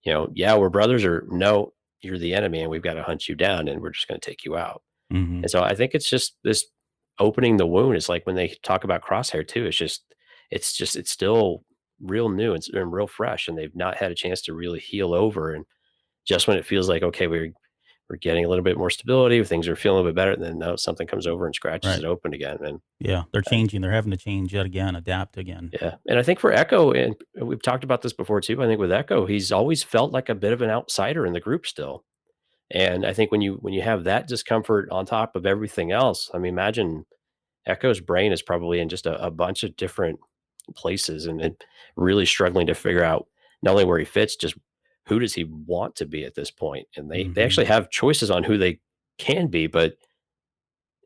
yeah, we're brothers, or no, you're the enemy and we've got to hunt you down and we're just going to take you out. Hmm And so I think it's just this opening the wound. It's like when they talk about Crosshair too, it's still real new and real fresh. And they've not had a chance to really heal over. And just when it feels like, okay, we're getting a little bit more stability, things are feeling a bit better, and then no, something comes over and scratches Right. it open again. And Yeah. They're changing. They're having to change yet again, adapt again. yeah, and I think for Echo, and we've talked about this before too. I think with Echo, he's always felt like a bit of an outsider in the group still. And I think when you have that discomfort on top of everything else, I mean, imagine Echo's brain is probably in just a bunch of different places, and really struggling to figure out not only where he fits, just who does he want to be at this point. And they Hmm actually have choices on who they can be, but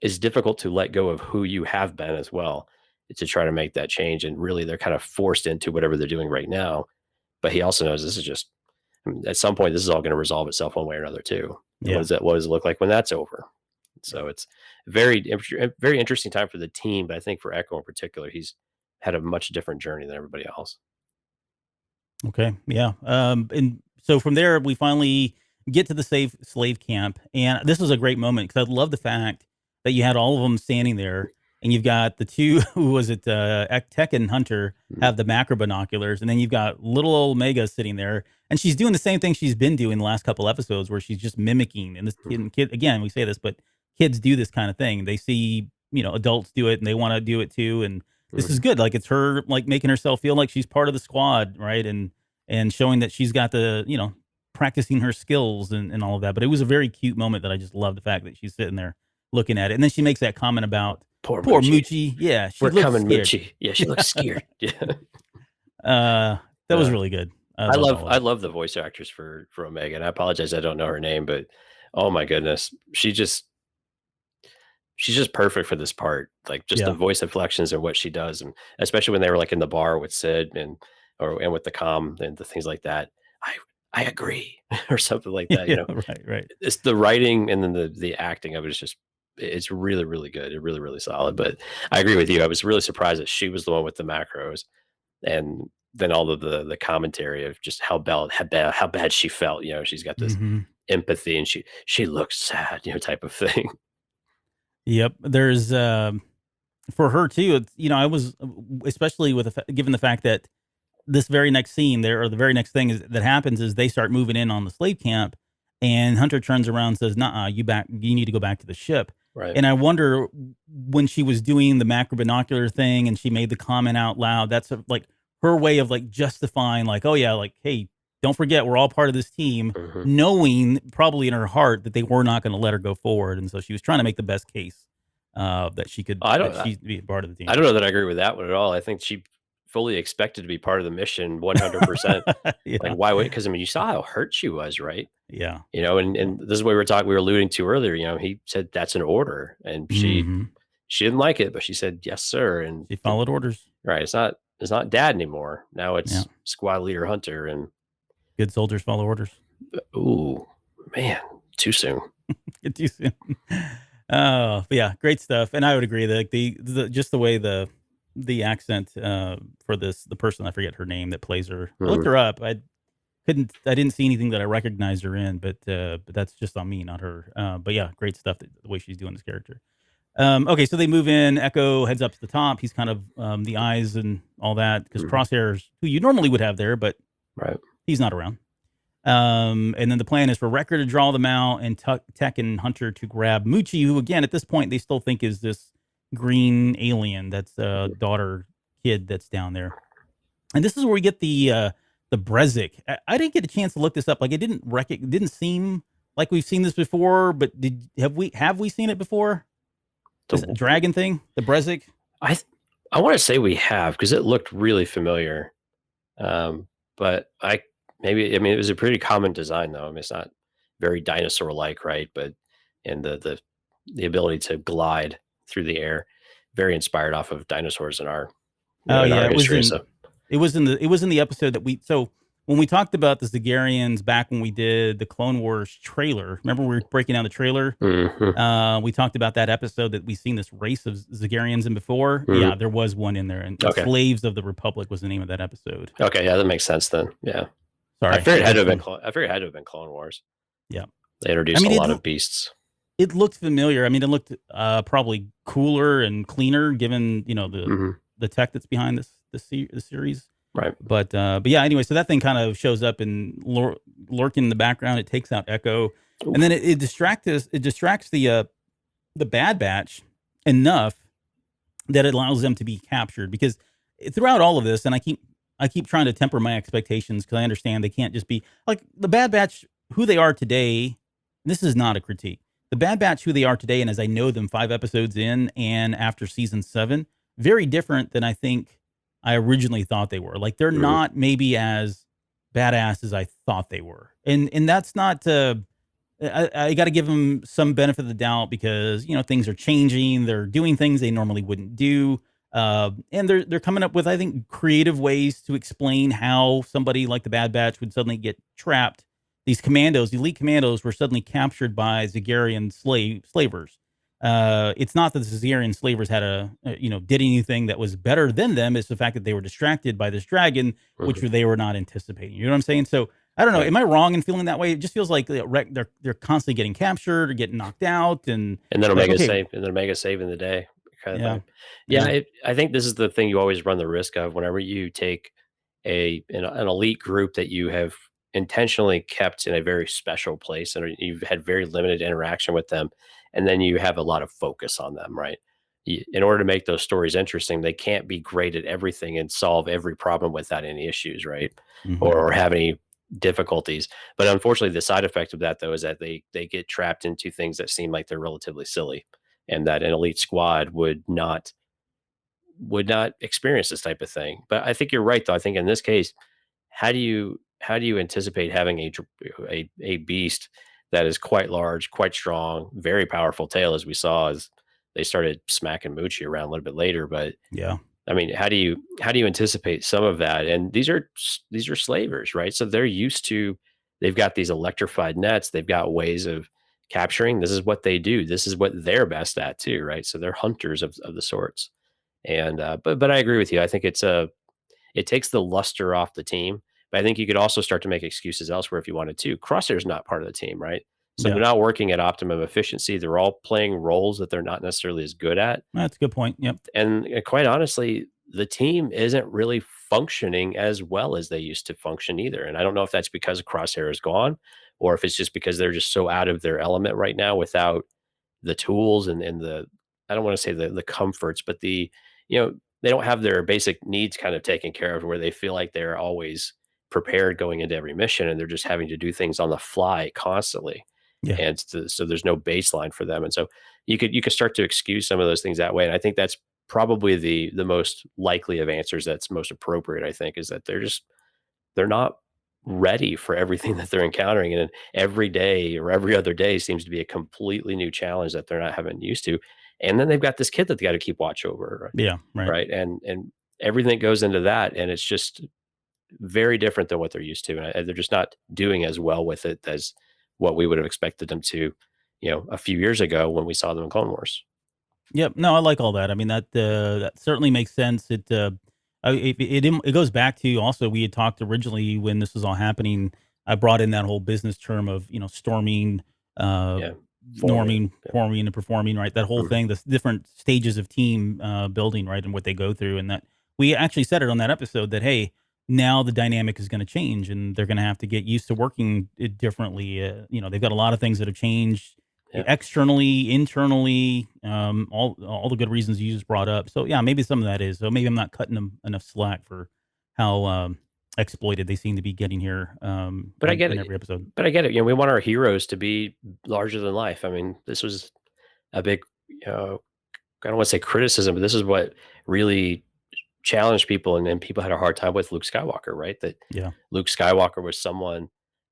it's difficult to let go of who you have been as well, to try to make that change. And really, they're kind of forced into whatever they're doing right now. But he also knows this is just At some point, this is all going to resolve itself one way or another too. And Yeah. what does it look like when that's over? So it's a very interesting time for the team, but I think for Echo in particular, he's had a much different journey than everybody else. Okay. Yeah. And so from there, we finally get to the slave camp, and this was a great moment because I love the fact that you had all of them standing there, and you've got the two. Who was it? Tech and Hunter Mhm. have the macro binoculars, and then you've got little old Mega sitting there, and she's doing the same thing she's been doing the last couple episodes, where she's just mimicking. And this kid again, we say this, but kids do this kind of thing. They see adults do it, and they want to do it too, and this is Mhm. good. Like it's her like making herself feel like she's part of the squad, right? And showing that she's got the practicing her skills and all of that. But it was a very cute moment that I just love the fact that she's sitting there looking at it, and then she makes that comment about Poor poor Moochie. Moochie. Yeah, she We're looks coming, scared. Moochie. Yeah, she looks scared. Yeah. That was Uh, really good. I loved all of I it. love the voice actress for Omega. And I apologize, I don't know her name, but oh my goodness, she's just perfect for this part. Like just the Yeah. voice inflections and what she does, and especially when they were like in the bar with Sid and with the comm and the things like that. I I agree or something like that. Yeah. Right. Right. It's the writing and then the acting of it is just it's really really good. It's really really solid. But I agree with you. I was really surprised that she was the one with the macros, and then all of the commentary of just how bad she felt. She's got this Hmm. empathy and she looks sad, type of thing. Yep. There's for her too. It's, I was especially with given the fact that this very next scene there, or the very next thing that happens is they start moving in on the slave camp, and Hunter turns around and says, "Nuh-uh, you need to go back to the ship." Right. And I wonder when she was doing the macro binocular thing and she made the comment out loud, that's like her way of like justifying, like, oh yeah, like, hey, don't forget we're all part of this team, Mhm. knowing probably in her heart that they were not going to let her go forward, and so she was trying to make the best case I that don't she'd be a part of the I team. don't know that I agree with that one at all. I think she fully expected to be part of the mission 100%. Like, Yeah, why would? Because I mean, you saw how hurt she was, right? yeah, yeah. And this is what we were alluding to earlier, he said, "That's an order," and Hmm. she didn't like it, but she said, "Yes, sir," and She followed orders. right, it's not dad anymore. Now Yeah. it's squad leader Hunter, and Good soldiers follow orders. ooh, man, too soon. Get too soon. Oh, but yeah, great stuff. And I would agree that like, the just the way the accent for the person, I forget her name, that plays her. I looked Mhm. her up. I didn't see anything that I recognized her in, but that's just on me, not her. But yeah, great stuff, the way she's doing this character. Okay, so they move in. Echo heads up to the top. He's kind of the eyes and all that because Mhm. Crosshairs, who you normally would have there, but Right. he's not around. And then the plan is for Wrecker to draw them out and Tech and Hunter to grab Moochie, who again at this point they still think is this green alien that's Mhm. daughter kid that's down there. And this is where we get the Brezzik. I didn't get a chance to look this up. Like it didn't seem like we've seen this before. But have we seen it before? The This dragon thing, the Brezzik. I th I wanna say we have because it looked really familiar, but I mean, it was a pretty common design, though. I mean, it's not very dinosaur-like, right? But and the ability to glide through the air, very inspired off of dinosaurs in our Oh in yeah, our history, so it was in the episode that we so when we talked about the Zagarians back when we did the Clone Wars trailer. Remember we were breaking down the trailer. Mhm, We talked about that episode that we seen this race of Zagarians in before. mhm. Yeah, there was one in there, and Okay. Slaves of the Republic was the name of that episode. Okay, yeah, that makes sense then, yeah. Sorry, I I figured it had to have been Clone Wars. yeah. They I introduced a mean, lot of beasts. it looked familiar. I mean, it looked probably cooler and cleaner given Mhm, the tech that's behind the series. right. But yeah. Anyway, so that thing kind of shows up and lurking in the background. It takes out Echo, and Oof. then it distracts us. It distracts the Bad Batch enough that it allows them to be captured because throughout all of this, and I keep trying to temper my expectations because I understand they can't just be like the Bad Batch who they are today. This is not a critique. The Bad Batch who they are today, and as I know them 5 episodes in and after season 7, very different than I think I originally thought they were. Like they're Mhm, not maybe as badass as I thought they were, and that's not. I got to give them some benefit of the doubt because things are changing. They're doing things they normally wouldn't do. And they're coming up with, I think, creative ways to explain how somebody like the Bad Batch would suddenly get trapped. These commandos, elite commandos, were suddenly captured by Zagarian slavers. It's not that the Zagarian slavers had did anything that was better than them. It's the fact that they were distracted by this dragon, which Mhm. they were not anticipating. You know what I'm saying? So I don't know. Right. Am I wrong in feeling that way? It just feels like they're constantly getting captured or getting knocked out, and And then like, Omega okay, save, and then Omega saving the day kind of yeah, thing. Yeah, yeah, I think this is the thing you always run the risk of whenever you take an elite group that you have intentionally kept in a very special place, and you've had very limited interaction with them, and then you have a lot of focus on them, right? In order to make those stories interesting, they can't be great at everything and solve every problem without any issues, right? hmm Or have any difficulties. But unfortunately, the side effect of that though is that they get trapped into things that seem like they're relatively silly, and that an elite squad would not experience this type of thing. But I think you're right, though. I think in this case, how do you anticipate having a beast that is quite large, quite strong, very powerful tail, as we saw as they started smacking Moochie around a little bit later. But yeah, I mean, how do you anticipate some of that? And these are slavers, right? So they're used to, they've got these electrified nets, they've got ways of capturing. This is what they do. This is what they're best at too, right? So they're hunters of the sorts. And but I agree with you. I think it takes the luster off the team. But I think you could also start to make excuses elsewhere if you wanted to. Crosshair's not part of the team, right? So yeah. they're not working at optimum efficiency. They're all playing roles that they're not necessarily as good at. That's a good point. Yep. And quite honestly, the team isn't really functioning as well as they used to function either. And I don't know if that's because Crosshair is gone, or if it's just because they're just so out of their element right now without the tools and the, I don't want to say the comforts, but they don't have their basic needs kind of taken care of, where they feel like they're always prepared going into every mission, and they're just having to do things on the fly constantly. Yeah. And so there's no baseline for them. And so you could start to excuse some of those things that way. And I think that's probably the most likely of answers that's most appropriate, I think, is that they're not ready for everything that they're encountering, and every day or every other day seems to be a completely new challenge that they're not having used to. And then they've got this kid that they got to keep watch over, Yeah. Right. right? And everything goes into that, and it's just very different than what they're used to, and they're just not doing as well with it as what we would have expected them to, a few years ago when we saw them in Clone Wars. Yep. No, I like all that. I mean, that certainly makes sense. It goes back to, also, we had talked originally when this was all happening. I brought in that whole business term of, storming, uh, Yeah, forming. norming, Yeah. forming, and performing. Right, that whole Mhm. thing, the different stages of team building, right, and what they go through, and that we actually said it on that episode that, hey, now the dynamic is going to change, and they're going to have to get used to working it differently. They've got a lot of things that have changed Yeah. externally, internally, all the good reasons you just brought up. So yeah, maybe some of that is. So maybe I'm not cutting them enough slack for how exploited they seem to be getting here But I get in it. every episode. But I get it. We want our heroes to be larger than life. I mean, this was a big, I don't want to say criticism, but this is what really challenged people, and people had a hard time with Luke Skywalker, right? That Yeah, Luke Skywalker was someone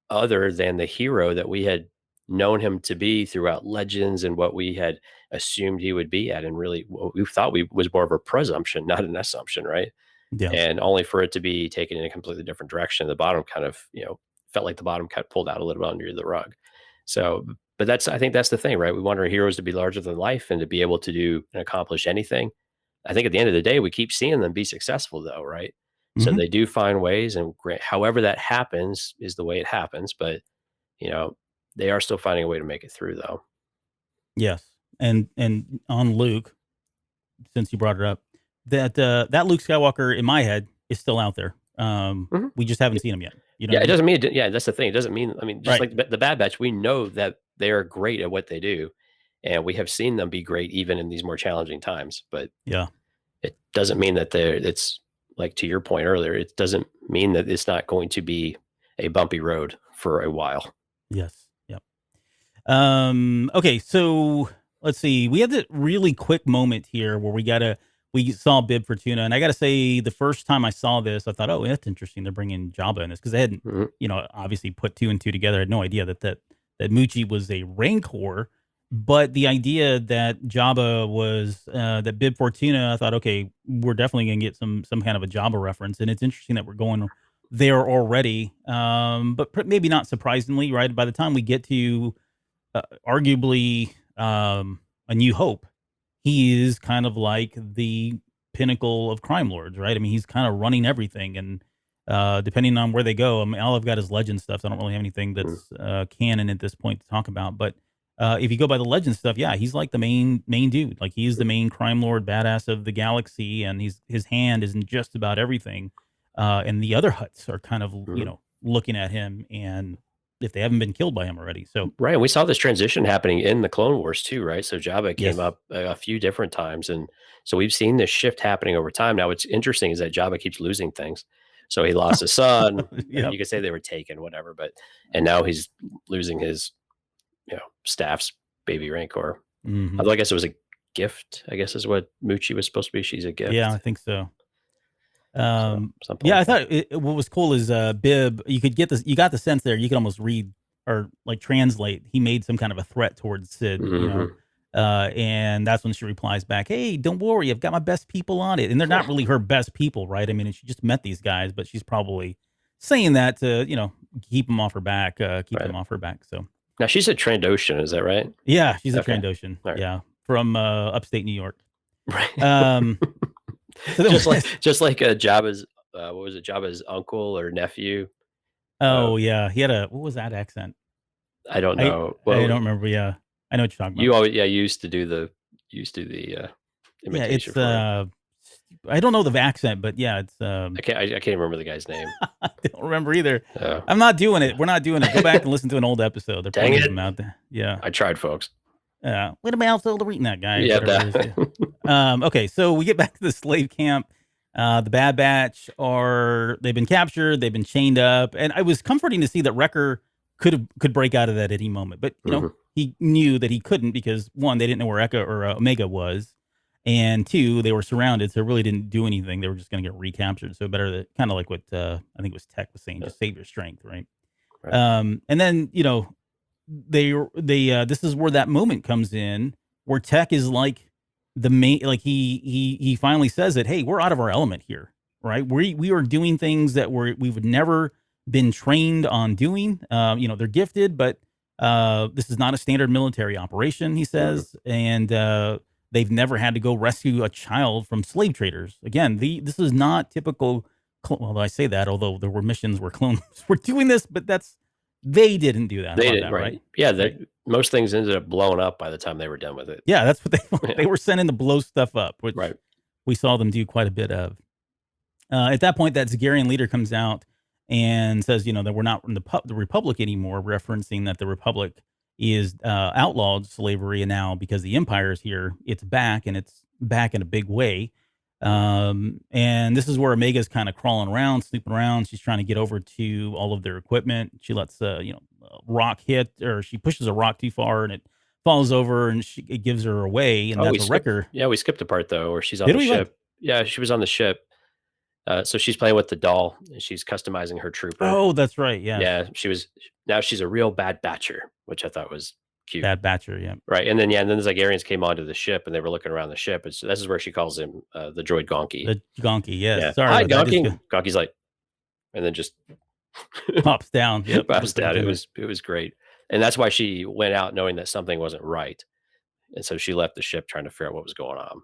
other than the hero that we had known him to be throughout Legends, and what we had assumed he would be at, and really what we thought we was more of a presumption, not an assumption, right? yeah, And only for it to be taken in a completely different direction. The bottom kind of, felt like the bottom got pulled out a little bit under the rug. So, but I think that's the thing, right? We want our heroes to be larger than life and to be able to do and accomplish anything. I think at the end of the day, we keep seeing them be successful, though, right? So hmm they do find ways, and however that happens is the way it happens. But you know, they are still finding a way to make it through, though. yes. And on Luke, since you brought it up, that Luke Skywalker in my head is still out there. Mhm. We just haven't seen him yet. You know Yeah, what I it mean? doesn't mean yeah, that's the thing. It doesn't mean, I mean, just Right. like the Bad Batch, we know that they are great at what they do, and we have seen them be great even in these more challenging times. But Yeah. it doesn't mean that it's like, to your point earlier, it doesn't mean that it's not going to be a bumpy road for a while. Yes. Yep. Okay, so let's see. We had that really quick moment here where we saw Bib Fortuna, and I got to say, the first time I saw this, I thought, oh, that's interesting. They're bringing Jabba in this because they hadn't, Mhm. obviously put two and two together. I had no idea that Moochie was a Rancor, But the idea that Jabba was that Bib Fortuna, I thought, okay, we're definitely gonna get some kind of a Jabba reference, and it's interesting that we're going there already. But maybe not surprisingly, right? By the time we get to arguably A New Hope, he is kind of like the pinnacle of crime lords, right? I mean, he's kind of running everything, and depending on where they go, I mean, all I've got is legend stuff. So I don't really have anything Mm. that's canon at this point to talk about. But if you go by the legend stuff, yeah, he's like the main dude. Like he's the main crime lord badass of the galaxy, and his hand is in just about everything. And the other Huts are kind of looking at him, and if they haven't been killed by him already, so Right, and we saw this transition happening in the Clone Wars too, right? So Jabba came yes, up a few different times, and so we've seen this shift happening over time. Now, what's interesting is that Jabba keeps losing things. So he lost his son. yep. You could say they were taken, whatever, but and now he's losing his, staff's baby Rancor. Hmm. Although I guess it was a gift. I guess is what Muchi was supposed to be. She's a Yeah, I gift. think so. So something Yeah, like I that. thought what was cool is Bib. You could get this. You got the sense there. You could almost read or like translate. He made some kind of a threat towards Sid, Mhm. and that's when she replies back, "Hey, don't worry, I've got my best people on it." And they're not really her best people, right? I mean, she just met these guys, but she's probably saying that to keep them off her back, keep Right. them off her back. So Now she's a Trandoshan, is that right? yeah, she's a Okay. Trandoshan. All right. Yeah, from upstate New York. Right. Um, so then, Just like, Jabba's, what was it? Jabba's uncle or nephew? Uh, oh yeah, he had a what was that accent? I don't I know. I Well, don't remember, yeah. I know what you're talking about. you always you used to do the Yeah, imitation for him. I don't know the accent, but yeah, it's, I can't remember the guy's name. I don't remember either. Oh, I'm not doing it. We're not doing it. Go back and listen to an old episode. There are dang plenty of it. them out there. Yeah. I tried, folks. What about all the reading that guy, Yeah, whatever it is, yeah. that. Okay, so we get back to the slave camp. The Bad Batch they've been captured, they've been chained up, and it was comforting to see that Wrecker could break out of that at any moment. But Mhm. he knew that he couldn't because one, they didn't know where Eka or Omega was, and two, they were surrounded, so it really didn't do anything. They were just going to get recaptured. So better that kind of like what I think it was Tech was saying, Yeah, just save your strength, right? right. And then they this is where that moment comes in where Tech is like the main, like he finally says it, hey, we're out of our element here, right? We are doing things that we would never been trained on doing. They're gifted, but this is not a standard military operation, he Mhm. says, and they've never had to go rescue a child from slave traders. Again, this is not typical. Well, I say that, although there were missions where clones were doing this, but they didn't do that. How They about did, that, right. right? Yeah, Right. most things ended up blowing up by the time they were done with it. Yeah, that's what they Yeah, were sending to blow stuff up, which right. we saw them do quite a bit of. At that point, that Zagarian leader comes out and says, that we're not in the Republic anymore, referencing that the Republic is outlawed slavery, and now because the Empire is here, it's back, and it's back in a big way. And this is where Omega's kind of crawling around, snooping around. She's trying to get over to all of their equipment. She lets a rock hit, or she pushes a rock too far, and it falls over, and it gives her away, and Oh, that's a wrecker. we skipped a part though where she's on Did the we? What? ship. Yeah, she was on the ship. So she's playing with the doll and she's customizing her trooper. Oh, that's right. Yes, Yeah, now she's a real bad batcher, which I thought was cute. Bad Batcher. Yeah. Right. And then the Zygarians came onto the ship and they were looking around the ship. And so this is where she calls him the droid Gonki. The Gonki, yes. Yeah. Sorry Hi, about that. Just Gonki. Gonki's like, and then just pops down. Yep. bows Just right down. It there. was great. And that's why she went out knowing that something wasn't right. And so she left the ship trying to figure out what was going on.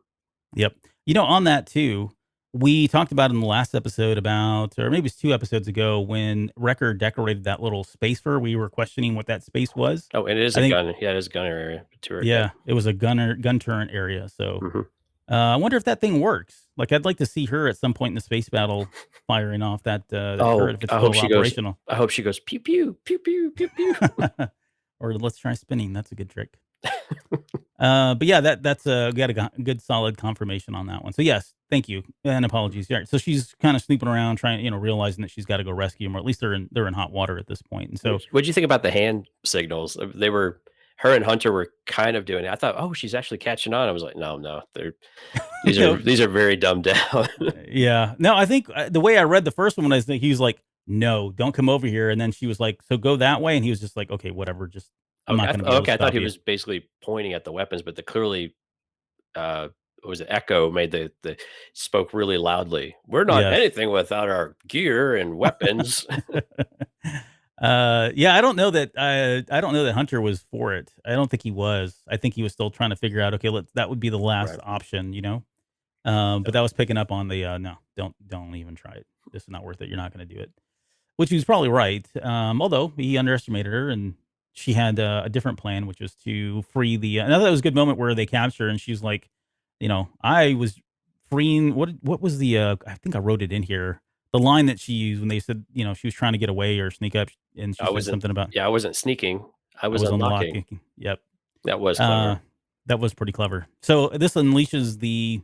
Yep. On that too, we talked about in the last episode about, or maybe it's 2 episodes ago, when Wrecker decorated that little space for. We were questioning what that space was. Oh, and it is I a think, gun. Yeah, it is a gunner area. Turret gun. yeah, it was a gun turret area. So Mhm. I wonder if that thing works. Like, I'd like to see her at some point in the space battle firing off that turret if it's I still hope she operational. goes. I hope she goes pew pew pew pew pew pew. Or let's try spinning. That's a good trick. But yeah, that's we got a good solid confirmation on that one. So yes, thank you and apologies. Yeah, so she's kind of snooping around, trying, realizing that she's got to go rescue him, or at least they're in hot water at this point. And so What'd you think about the hand signals? They were her and Hunter were kind of doing it. I thought, oh, she's actually catching on. I was like, no, these you are know, these are very dumbed down. yeah, no, I think the way I read the first one, I think he was like, no, don't come over here, and then she was like, so go that way, and he was just like, okay, whatever, just I'm not going to be able to I thought stop he you. was basically pointing at the weapons, but the clearly, what was it Echo made the spoke really loudly. We're not Yes. anything without our gear and weapons. Yeah, I don't know that. I don't know that Hunter was for it. I don't think he was. I think he was still trying to figure out. Okay, that would be the last Right. option, you know. But that was picking up on the no, don't even try it. This is not worth it. You're not going to do it. Which he was probably right. Although he underestimated her, and she had a different plan, which was to free the. And I thought that was a good moment where they capture her, and she's like, I was freeing. What was the? I think I wrote it in here. The line that she used when they said, she was trying to get away or sneak up, and she I said wasn't something about Yeah, I wasn't sneaking. I I was was unlocking. unlocking. Yep. That was Uh, clever. that was pretty clever. So this unleashes the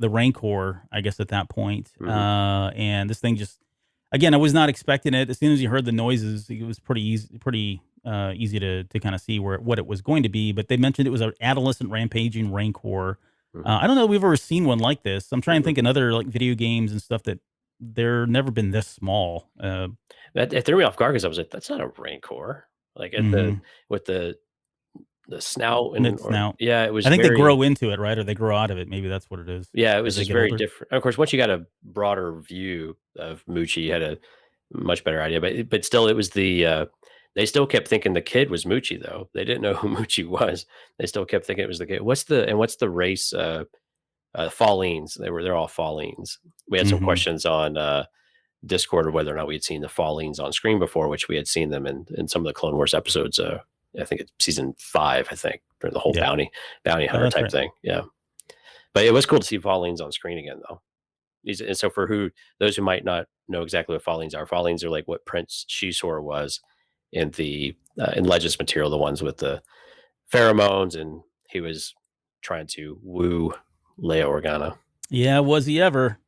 Rancor, I guess, at that point. Mhm. And this thing just, again, I was not expecting it. As soon as you heard the noises, it was pretty easy to kind of see what it was going to be. But they mentioned it was an adolescent rampaging Rancor. Mhm. I don't know if we've ever seen one like this. I'm trying to Mhm. think in other like video games and stuff that they're never been this small. That it threw me off guard because I was like, "That's not a Rancor." Like, at the Mhm. with the snout Mid and or snout. yeah, it was I think they very grow into it, right? Or they grow out of it. Maybe that's what it is yeah, it was as they just get very older. different. Of course, once you got a broader view of Moochie, you had a much better idea, but still, it was they still kept thinking the kid was Moochie, though. They didn't know who Moochie was. They still kept thinking it was the kid. What's the race, Fallines? They're all Fallines. We had some Mhm. questions on, Discord of whether or not we had seen the Fallings on screen before, which we had seen them in some of the Clone Wars episodes. I think it's season 5, I think, for the whole Yeah. bounty Oh, hunter that's type right. thing. Yeah. But it was cool to see Fallings on screen again, though. And so for those who might not know exactly what Fallings are like what Prince Shisor was in the in Legends material, the ones with the pheromones, and he was trying to woo Leia Organa. Yeah, was he ever?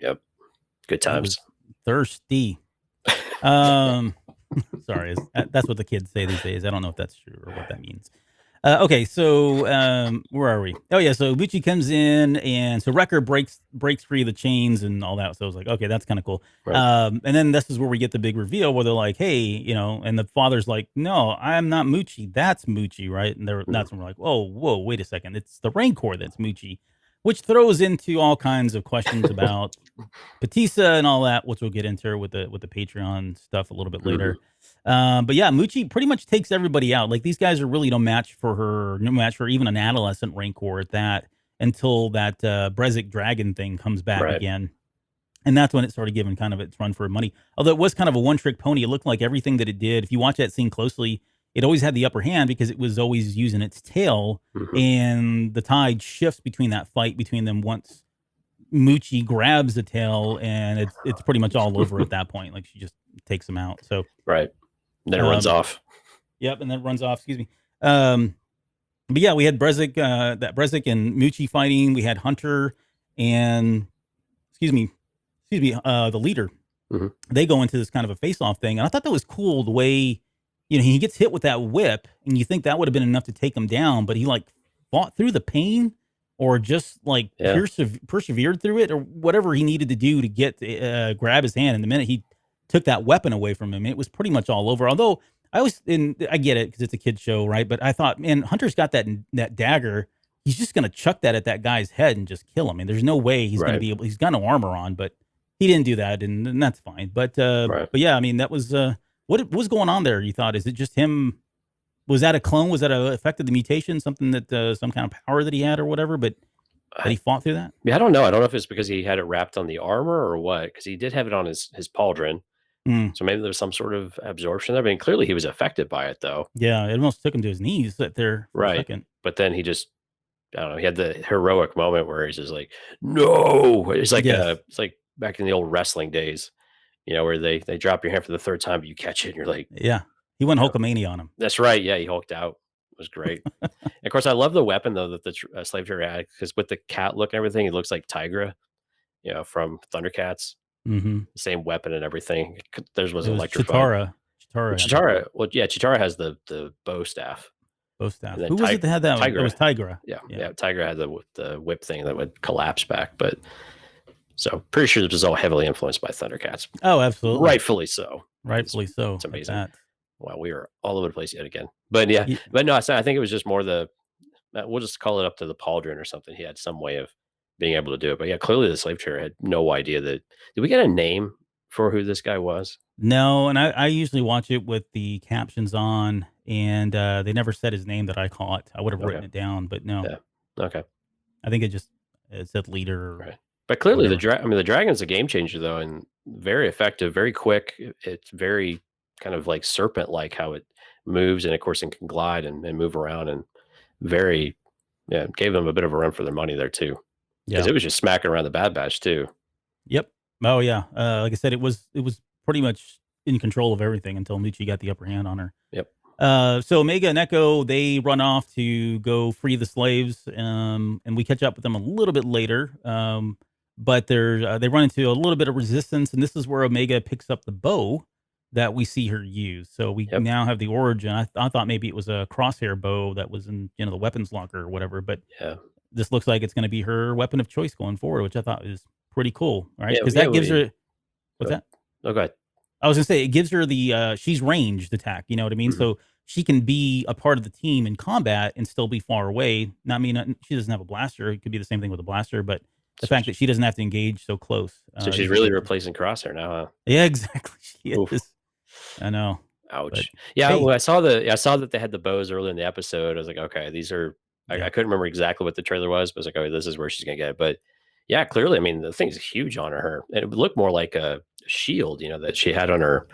Yep, good He times. was thirsty. Um, sorry, that's what the kids say these days. I don't know if that's true or what that means. Okay, so where are we? Oh yeah, so Bucci comes in, and so Wrecker breaks free of the chains and all that. So I was like, okay, that's kind of cool. Right. And then this is where we get the big reveal where they're like, hey, and the father's like, no, I'm not Moochie, that's Moochie, right? And Mhm. that's when we're like, whoa, wait a second, it's the Rancor that's Moochie, which throws into all kinds of questions about Batista and all that, which we'll get into with the Patreon stuff a little bit Mhm. later. But yeah, Moochie pretty much takes everybody out. Like these guys are really no match for even an adolescent Rancor at that until that Brezzik dragon thing comes back Right. again. And that's when it started giving kind of its run for money. Although it was kind of a one-trick pony. It looked like everything that it did, if you watch that scene closely, it always had the upper hand because it was always using its tail. Mhm. And the tide shifts between that fight between them once Moochie grabs the tail, and it's pretty much all over at that point. Like she just takes him out. So, Right. Then it runs um, off. yep, and then runs off. Excuse me. Um, but yeah, we had Brezzik and Moochie fighting. We had Hunter and the leader. Mhm. They go into this kind of a face-off thing, and I thought that was cool. The way he gets hit with that whip, and you think that would have been enough to take him down, but he like fought through the pain, or just like Yeah. persevered through it, or whatever he needed to do to get grab his hand. And the minute he took that weapon away from him, it was pretty much all over. Although I get it because it's a kid show, right? But I thought, man, Hunter's got that dagger. He's just gonna chuck that at that guy's head and just kill him. And there's no way he's gonna Right. be able. He's got no armor on, but he didn't do that, and that's fine. Right. But yeah, I mean, that was what was going on there. You thought, is it just him? Was that a clone? Was that a effect of the mutation? Something that some kind of power that he had or whatever? But that I he fought through that? Yeah, I don't know. I don't know if it's because he had it wrapped on the armor or what, because he did have it on his pauldron. Mm, So maybe there was some sort of absorption there. I mean, clearly he was affected by it, though. yeah, it almost took him to his knees right there for a Right. second. But then he just, I don't know, he had the heroic moment where he's just like, no. Yes, It's like back in the old wrestling days, where they drop your hand for the third time, but you catch it and you're like, yeah, he went you know, Hulkamania on him. that's right. Yeah, he hulked out. It was great. And of course, I love the weapon, though, that the slave trader had, because with the cat look and everything, it looks like Tigra, from Thundercats. Mm-hmm. Same weapon and everything. Theirs was It was electrified. Chitara. Well, Chitara had that Chitara has the bow staff, bow staff. and then Who was it that had that one? It was Tigra, Tigra. yeah, Yeah. Tigra had the whip thing that would collapse back. But so pretty sure this was all heavily influenced by Thundercats, Oh, absolutely. rightfully so. Rightfully so. It's At amazing. that. Wow, we are all over the place yet again. But yeah, Ye but no, I think it was just more we'll just call it up to the pauldron or something. He had some way of being able to do it. But yeah, clearly the slave trader had no idea that. Did we get a name for who this guy was? No, and I usually watch it with the captions on, and, they never said his name that I caught. I would have Okay. written it down, but no. Yeah. Okay. I think it said leader or Right. But clearly whatever. I mean, the dragon's a game changer though, and very effective, very quick. It's very kind of like serpent like how it moves, and of course it can glide and move around, and very, yeah, gave them a bit of a run for their money there too. Because Yeah. it was just smacking around the Bad Batch too. Yep. Oh, yeah. Like I said, it was pretty much in control of everything until Nucci got the upper hand on her. Yep. So Omega and Echo, they run off to go free the slaves, and we catch up with them a little bit later. But they run into a little bit of resistance, and this is where Omega picks up the bow that we see her use. So we Yep. now have the origin. I thought maybe it was a crosshair bow that was in the weapons locker or whatever, but Yeah. this looks like it's going to be her weapon of choice going forward, which I thought was pretty cool. Right, Yeah. because Yeah. that gives her what's Go that? Oh, go ahead. I was gonna say it gives her the she's ranged attack, you know what I mean? Mhm. So she can be a part of the team in combat and still be far away. Now, I mean, she doesn't have a blaster. It could be the same thing with a blaster, but the So, fact that she doesn't have to engage so close so she's is really good. replacing Crosshair now, huh? Yeah, exactly. She Oof. is. I know, but Ouch. Yeah, hey, when I saw that they had the bows early in the episode, I was like, "Okay, these are." I yeah, couldn't remember exactly what the trailer was, but I was like, "Oh, this is where she's gonna get it." But yeah, clearly, I mean, the thing's huge on her, and it would look more like a shield, that she had on her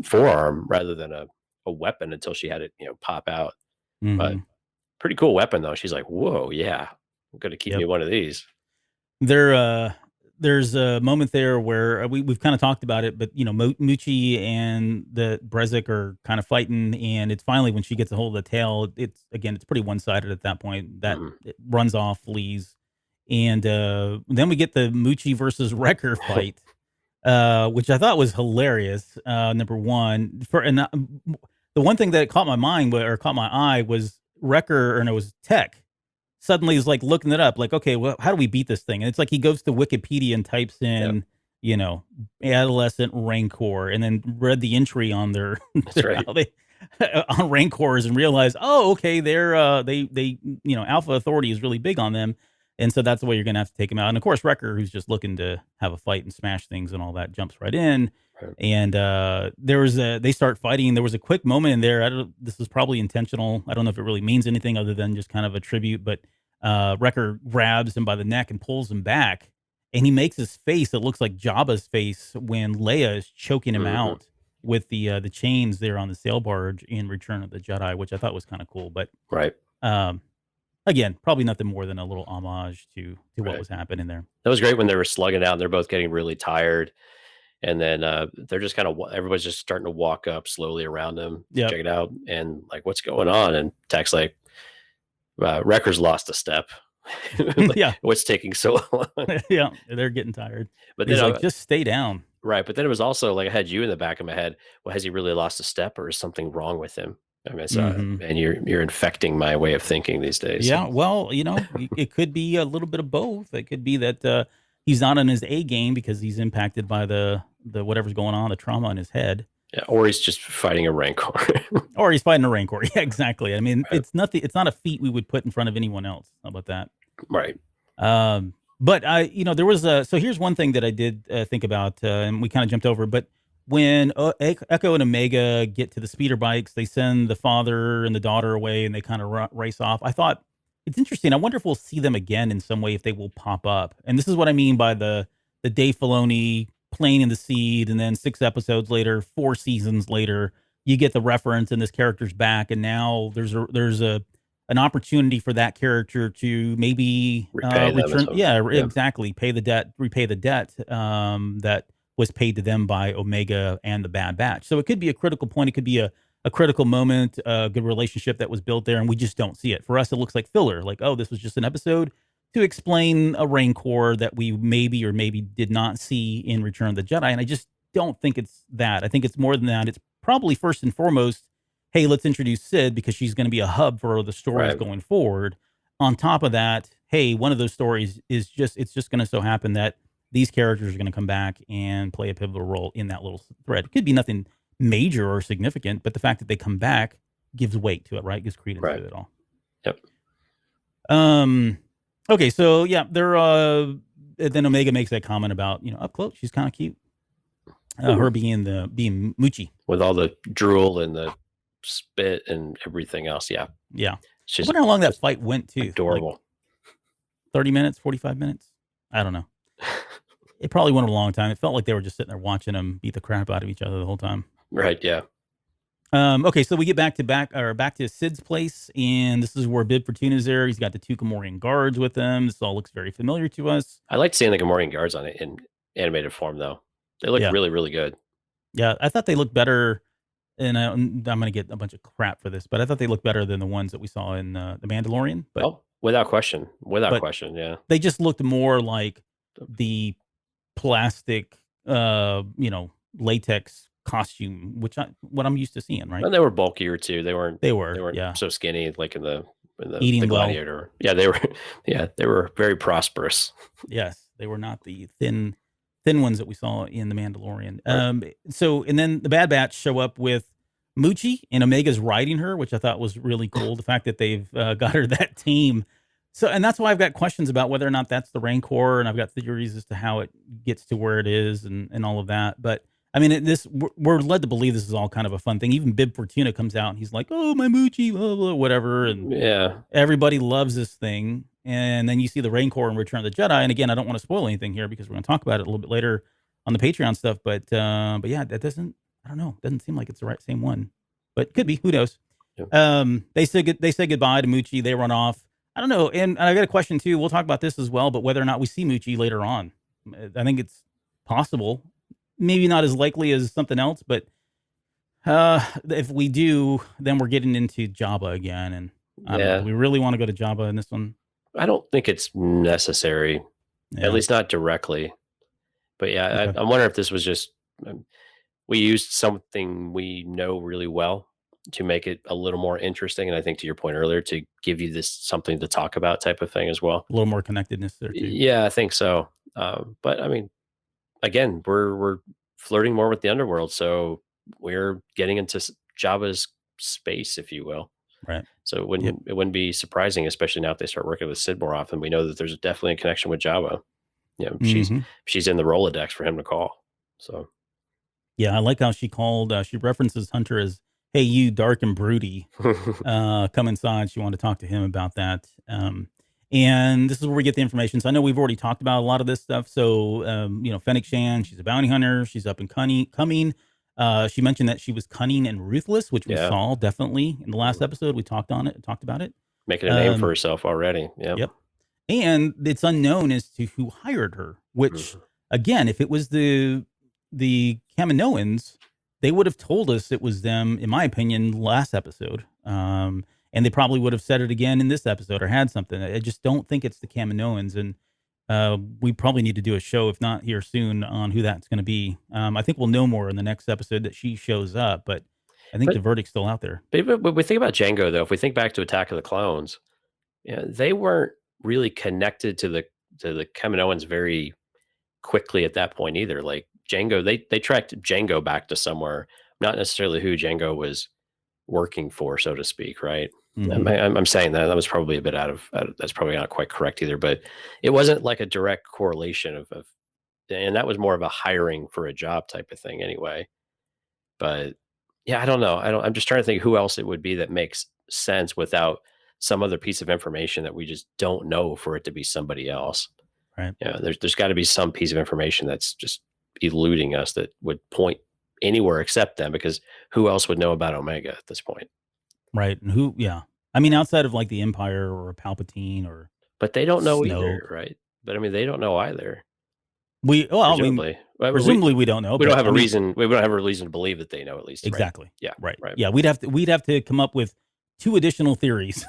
forearm rather than a weapon until she had it, pop out. But hmm pretty cool weapon though. She's like, "Whoa, yeah, I'm gonna keep me yep. one of these." There, there's a moment there where we've kind of talked about it, but Muchi and the Brezek are kind of fighting, and it's finally when she gets a hold of the tail. It's pretty one sided at that point. That Mhm. it runs off, flees, and then we get the Muchi versus Wrecker fight, which I thought was hilarious. Number one, the one thing that caught my mind or caught my eye was Wrecker, or no, it was Tech suddenly is like looking it up, like, okay, well, how do we beat this thing? And it's like he goes to Wikipedia and types Yep, in, you know, adolescent Rancor, and then read the entry on their, that's right. how they on Rancors and realized, oh, okay, they Alpha Authority is really big on them, and so that's the way you're gonna have to take him out. And of course, Wrecker, who's just looking to have a fight and smash things and all that, jumps right in. Right. And they start fighting. There was a quick moment in there. I don't. This was probably intentional. I don't know if it really means anything other than just kind of a tribute, but Wrecker grabs him by the neck and pulls him back, and he makes his face. It looks like Jabba's face when Leia is choking him Mhm. out with the chains there on the sail barge in Return of the Jedi, which I thought was kind of cool. But Right. um, again, probably nothing more than a little homage to what Right. was happening there. That was great when they were slugging out and they're both getting really tired. And then they're just kind of everybody's just starting to walk up slowly around him to Yep. check it out, and like, what's going on? And Tech's like, Wrecker's lost a step. Like, Yeah. what's taking so long? Yeah. They're getting tired. But then, He's like, just stay down. right. But then it was also like I had you in the back of my head. Well, has he really lost a step, or is something wrong with him? I mean, so Hmm. and you're infecting my way of thinking these days. So. Yeah, well, it could be a little bit of both. It could be that he's not on his A game because he's impacted by the whatever's going on, the trauma in his head, Yeah, or he's just fighting a rancor. or he's fighting a rancor. Yeah, exactly. I mean, Right. it's nothing. It's not a feat we would put in front of anyone else. How about that? Right. But there was so here's one thing that I did think about, and we kind of jumped over. But when Echo and Omega get to the speeder bikes, they send the father and the daughter away, and they kind of race off. I thought it's interesting. I wonder if we'll see them again in some way, if they will pop up. And this is what I mean by the Dave Filoni planting the seed, and then 6 episodes later, 4 seasons later, you get the reference, and this character's back, and now there's a an opportunity for that character to maybe Repay them or return. something. Yeah, Yeah. exactly. Repay the debt that was paid to them by Omega and the Bad Batch. So it could be a critical point. It could be a critical moment, a good relationship that was built there, and we just don't see it. For us, it looks like filler. Like, oh, this was just an episode to explain a Rancor that we maybe or maybe did not see in Return of the Jedi. And I just don't think it's that. I think it's more than that. It's probably first and foremost, hey, let's introduce Sid because she's going to be a hub for the stories Right. going forward. On top of that, hey, one of those stories is it's just going to so happen that these characters are going to come back and play a pivotal role in that little thread. It could be nothing major or significant, but the fact that they come back gives weight to it, right? Gives credence Right. to it all. Yep. Okay, so yeah, they're then Omega makes that comment about, up close, she's kind of cute. Her being Moochie. With all the drool and the spit and everything else. Yeah. Yeah. She's I wonder how long that fight went to. adorable. Like 30 minutes, 45 minutes? I don't know. It probably went a long time. It felt like they were just sitting there watching them beat the crap out of each other the whole time. Right, yeah. Okay, so we get back to Sid's place, and this is where Bib Fortuna's there. He's got the 2 Gamorrean guards with him. This all looks very familiar to us. I liked seeing the Gamorrean guards on it in animated form, though. They look really, really good. Yeah, I thought they looked better, and I'm going to get a bunch of crap for this, but I thought they looked better than the ones that we saw in The Mandalorian. But, without question. Without question, yeah. They just looked more like the plastic, latex costume, what I'm used to seeing, right? And they were bulkier too. They weren't yeah. so skinny like in the Eating Gladiator. well. Yeah, they were very prosperous. Yes, they were not the thin ones that we saw in The Mandalorian. Right. So, and then the Bad Batch show up with Moochie, and Omega's riding her, which I thought was really cool. The fact that they've got her that tame. So, and that's why I've got questions about whether or not that's the Rancor, and I've got theories as to how it gets to where it is and all of that. But I mean, we're led to believe this is all kind of a fun thing. Even Bib Fortuna comes out and he's like, "Oh, my Moochie, blah, blah, whatever," and yeah, everybody loves this thing. And then you see the Rancor in Return of the Jedi. And again, I don't want to spoil anything here because we're going to talk about it a little bit later on the Patreon stuff. But yeah, that doesn't seem like it's the same one, but could be. Who knows? Yeah. They say goodbye to Moochie. They run off. I don't know. And I got a question too. We'll talk about this as well, but whether or not we see Moochie later on, I think it's possible. Maybe not as likely as something else, but if we do, then we're getting into Jabba again. And I don't know, do we really want to go to Jabba in this one? I don't think it's necessary, at least not directly. But yeah, okay. I'm wondering if this was just we used something we know really well to make it a little more interesting, and I think to your point earlier, to give you this something to talk about type of thing as well. A little more connectedness there too. Yeah, I think so. But I mean, again, we're flirting more with the underworld, so we're getting into Jabba's space, if you will. Right. So it wouldn't be surprising, especially now if they start working with Sid more often. We know that there's definitely a connection with Jabba. She's in the Rolodex for him to call. So yeah, I like how she called. She references Hunter as, "Hey, you dark and broody, come inside." She wanted to talk to him about that. And this is where we get the information. So I know we've already talked about a lot of this stuff. So Fennec Shan, she's a bounty hunter. She's up and coming. She mentioned that she was cunning and ruthless, which we saw definitely in the last episode. We talked about it. Making a name for herself already. Yep. And it's unknown as to who hired her, which again, if it was the Kaminoans, they would have told us it was them, in my opinion, last episode. And they probably would have said it again in this episode or had something. I just don't think it's the Kaminoans. And we probably need to do a show, if not here soon, on who that's going to be. I think we'll know more in the next episode that she shows up, but I think the verdict's still out there. But we think about Jango, though. If we think back to Attack of the Clones, they weren't really connected to the Kaminoans very quickly at that point either. Like Jango, they tracked Jango back to somewhere, not necessarily who Jango was working for, so to speak, right? Mm-hmm. I'm saying that was probably a bit out of that's probably not quite correct either, but it wasn't like a direct correlation of and that was more of a hiring for a job type of thing anyway. But yeah, I don't know. I'm just trying to think who else it would be that makes sense without some other piece of information that we just don't know for it to be somebody else. Right. Yeah. There's got to be some piece of information that's just eluding us that would point anywhere except them, because who else would know about Omega at this point? Right. And I mean, outside of like the Empire or Palpatine but they don't know either, right? But I mean, they don't know either. Presumably we don't know. We don't have a reason. We don't have a reason to believe that they know, at least. Exactly. Right? Yeah. Right. Yeah. We'd have to come up with 2 additional theories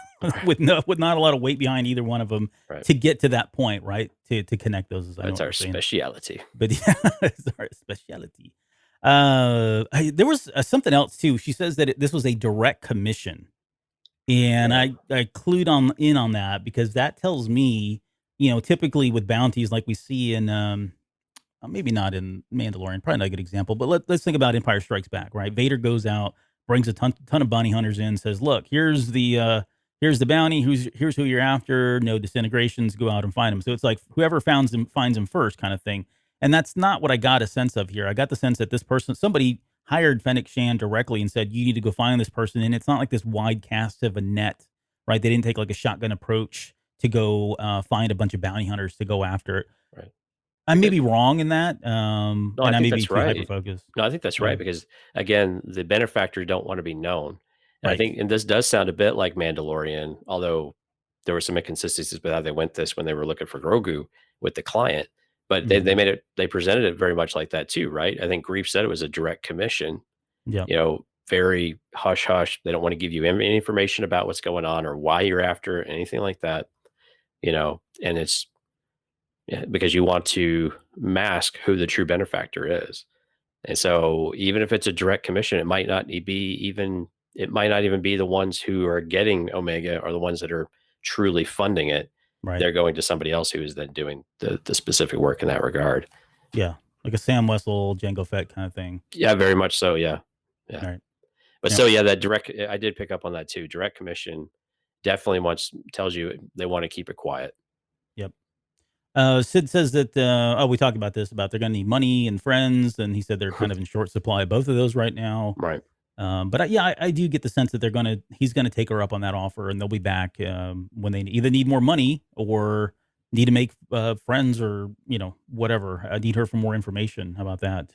with not a lot of weight behind either one of them to get to that point, right? To connect those. That's our speciality. But yeah, it's our speciality. There was something else too. She says that this was a direct commission, and I clued in on that, because that tells me, typically with bounties like we see in maybe not in Mandalorian, probably not a good example, but let's think about Empire Strikes Back, right? Vader goes out, brings a ton of bounty hunters in, says, "Look, here's the bounty. Here's who you're after. No disintegrations. Go out and find him." So it's like whoever finds him first, kind of thing. And that's not what I got a sense of here. I got the sense that this person, somebody hired Fennec Shan directly and said, "You need to go find this person." And it's not like this wide cast of a net, right? They didn't take like a shotgun approach to go find a bunch of bounty hunters to go after it. Right. I may be wrong in that, No, and I I think may be that's too right. hyper focused. No, I think that's right because again, the benefactor don't want to be known. And I Right. think, and this does sound a bit like Mandalorian, although there were some inconsistencies with how they went this when they were looking for Grogu with the client. But they Mhm. made it, they presented it very much like that too, right? I think Grief said it was a direct commission, Yep. very hush hush. They don't want to give you any information about what's going on or why you're after anything like that, and it's because you want to mask who the true benefactor is. And so even if it's a direct commission, it might not even be the ones who are getting Omega or the ones that are truly funding it. Right. They're going to somebody else who is then doing the specific work in that regard. Yeah. Like a Sam Wessel, Jango Fett kind of thing. Yeah, very much so. Yeah. Yeah. Right. But Yep. so yeah, that direct, I did pick up on that too. Direct commission definitely tells you they want to keep it quiet. Yep. Sid says that, we talked about this, about they're going to need money and friends. And he said they're kind of in short supply of both of those right now. Right. But I do get the sense that he's going to take her up on that offer and they'll be back when they either need more money or need to make friends or, whatever. I need her for more information. How about that?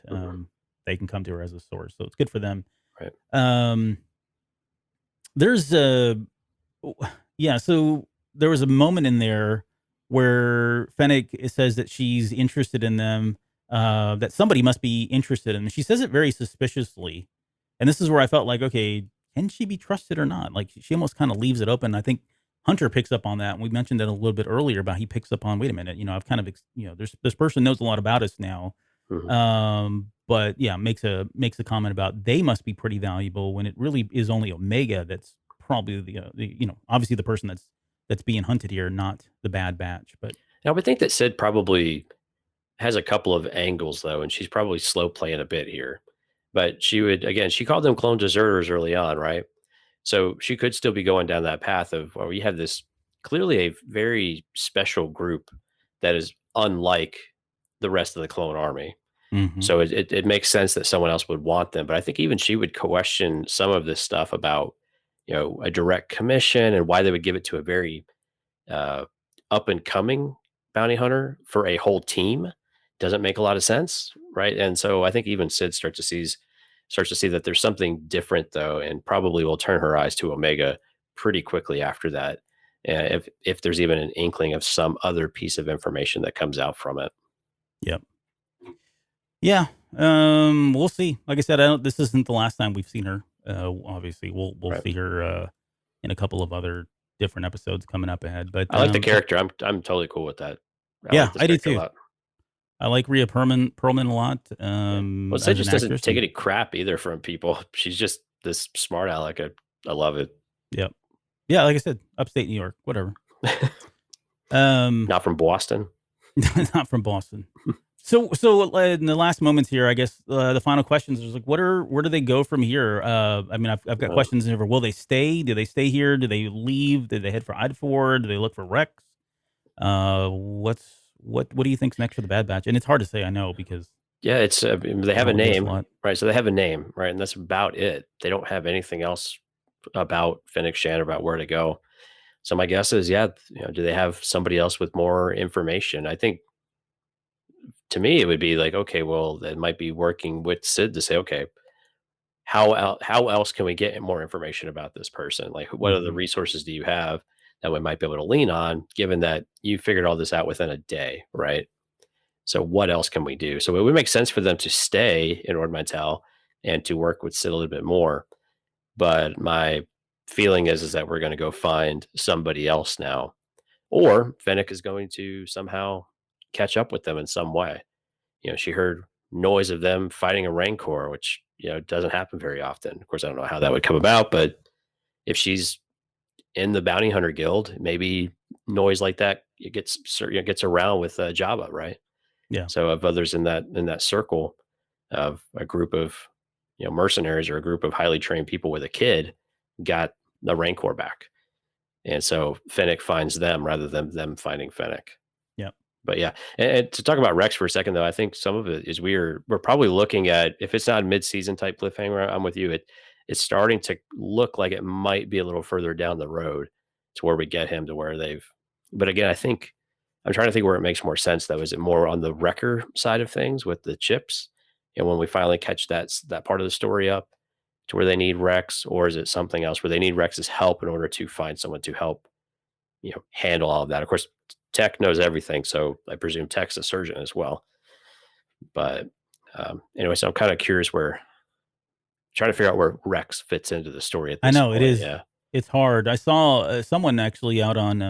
They can come to her as a source. So it's good for them. Right. There's so there was a moment in there where Fennec says that she's interested in them, that somebody must be interested in them. She says it very suspiciously. And this is where I felt like, okay, can she be trusted or not? Like she almost kind of leaves it open. I think Hunter picks up on that. And we mentioned that a little bit earlier about he picks up on, wait a minute, I've kind of, this person knows a lot about us now. But yeah, makes a comment about they must be pretty valuable when it really is only Omega that's probably the obviously the person that's being hunted here, not the Bad Batch. But I would think that Sid probably has a couple of angles though, and she's probably slow playing a bit here. But she called them clone deserters early on, right? So she could still be going down that path of, well, we have this clearly a very special group that is unlike the rest of the clone army. So it makes sense that someone else would want them. But I think even she would question some of this stuff about, a direct commission and why they would give it to a very up and coming bounty hunter for a whole team. Doesn't make a lot of sense, right? And so I think even Sid starts to see that there's something different though, and probably will turn her eyes to Omega pretty quickly after that. If there's even an inkling of some other piece of information that comes out from it. Yep. Yeah. We'll see. Like I said, this isn't the last time we've seen her. Obviously we'll right. see her in a couple of other different episodes coming up ahead. But I like the character. I'm totally cool with that. I do too. I like Rhea Perlman a lot. Well, Sid just doesn't take any crap either from people. She's just this smart aleck. I love it. Yep. Yeah, like I said, upstate New York, whatever. Not from Boston. Not from Boston. So in the last moments here, I guess the final questions is like, where do they go from here? I mean, I've got questions over. Will they stay? Do they stay here? Do they leave? Do they head for Ida? Do they look for Rex? What do you think's next for the Bad Batch? And it's hard to say, I know, because it's they have a name, right? So they have a name, right? And that's about it. They don't have anything else about Fennec Shan, about where to go. So my guess is, do they have somebody else with more information? I think to me it would be like, okay, well, it might be working with Sid to say, okay, how else can we get more information about this person? Like, what other resources do you have that we might be able to lean on, given that you figured all this out within a day, right? So what else can we do? So it would make sense for them to stay in Ord Mantell and to work with Sid a little bit more. But my feeling is that we're going to go find somebody else now, or Fennec is going to somehow catch up with them in some way. She heard noise of them fighting a Rancor, which, doesn't happen very often. Of course, I don't know how that would come about, but if she's in the Bounty Hunter Guild, maybe noise like that, it gets around with Jabba, right? Yeah. So of others in that circle of a group of, mercenaries or a group of highly trained people with a kid got the Rancor back. And so Fennec finds them rather than them finding Fennec. Yep. But yeah, and to talk about Rex for a second, though, I think some of it is we're probably looking at, if it's not a mid-season type cliffhanger, I'm with you. It's starting to look like it might be a little further down the road to where we get him to where they've. But again, I think I'm trying to think where it makes more sense though. Is it more on the Wrecker side of things with the chips, and when we finally catch that part of the story up to where they need Rex, or is it something else where they need Rex's help in order to find someone to help handle all of that? Of course, Tech knows everything, so I presume Tech's a surgeon as well. But anyway, so I'm kind of curious trying to figure out where Rex fits into the story at I this know it point. is. Yeah. It's hard. I saw someone actually out on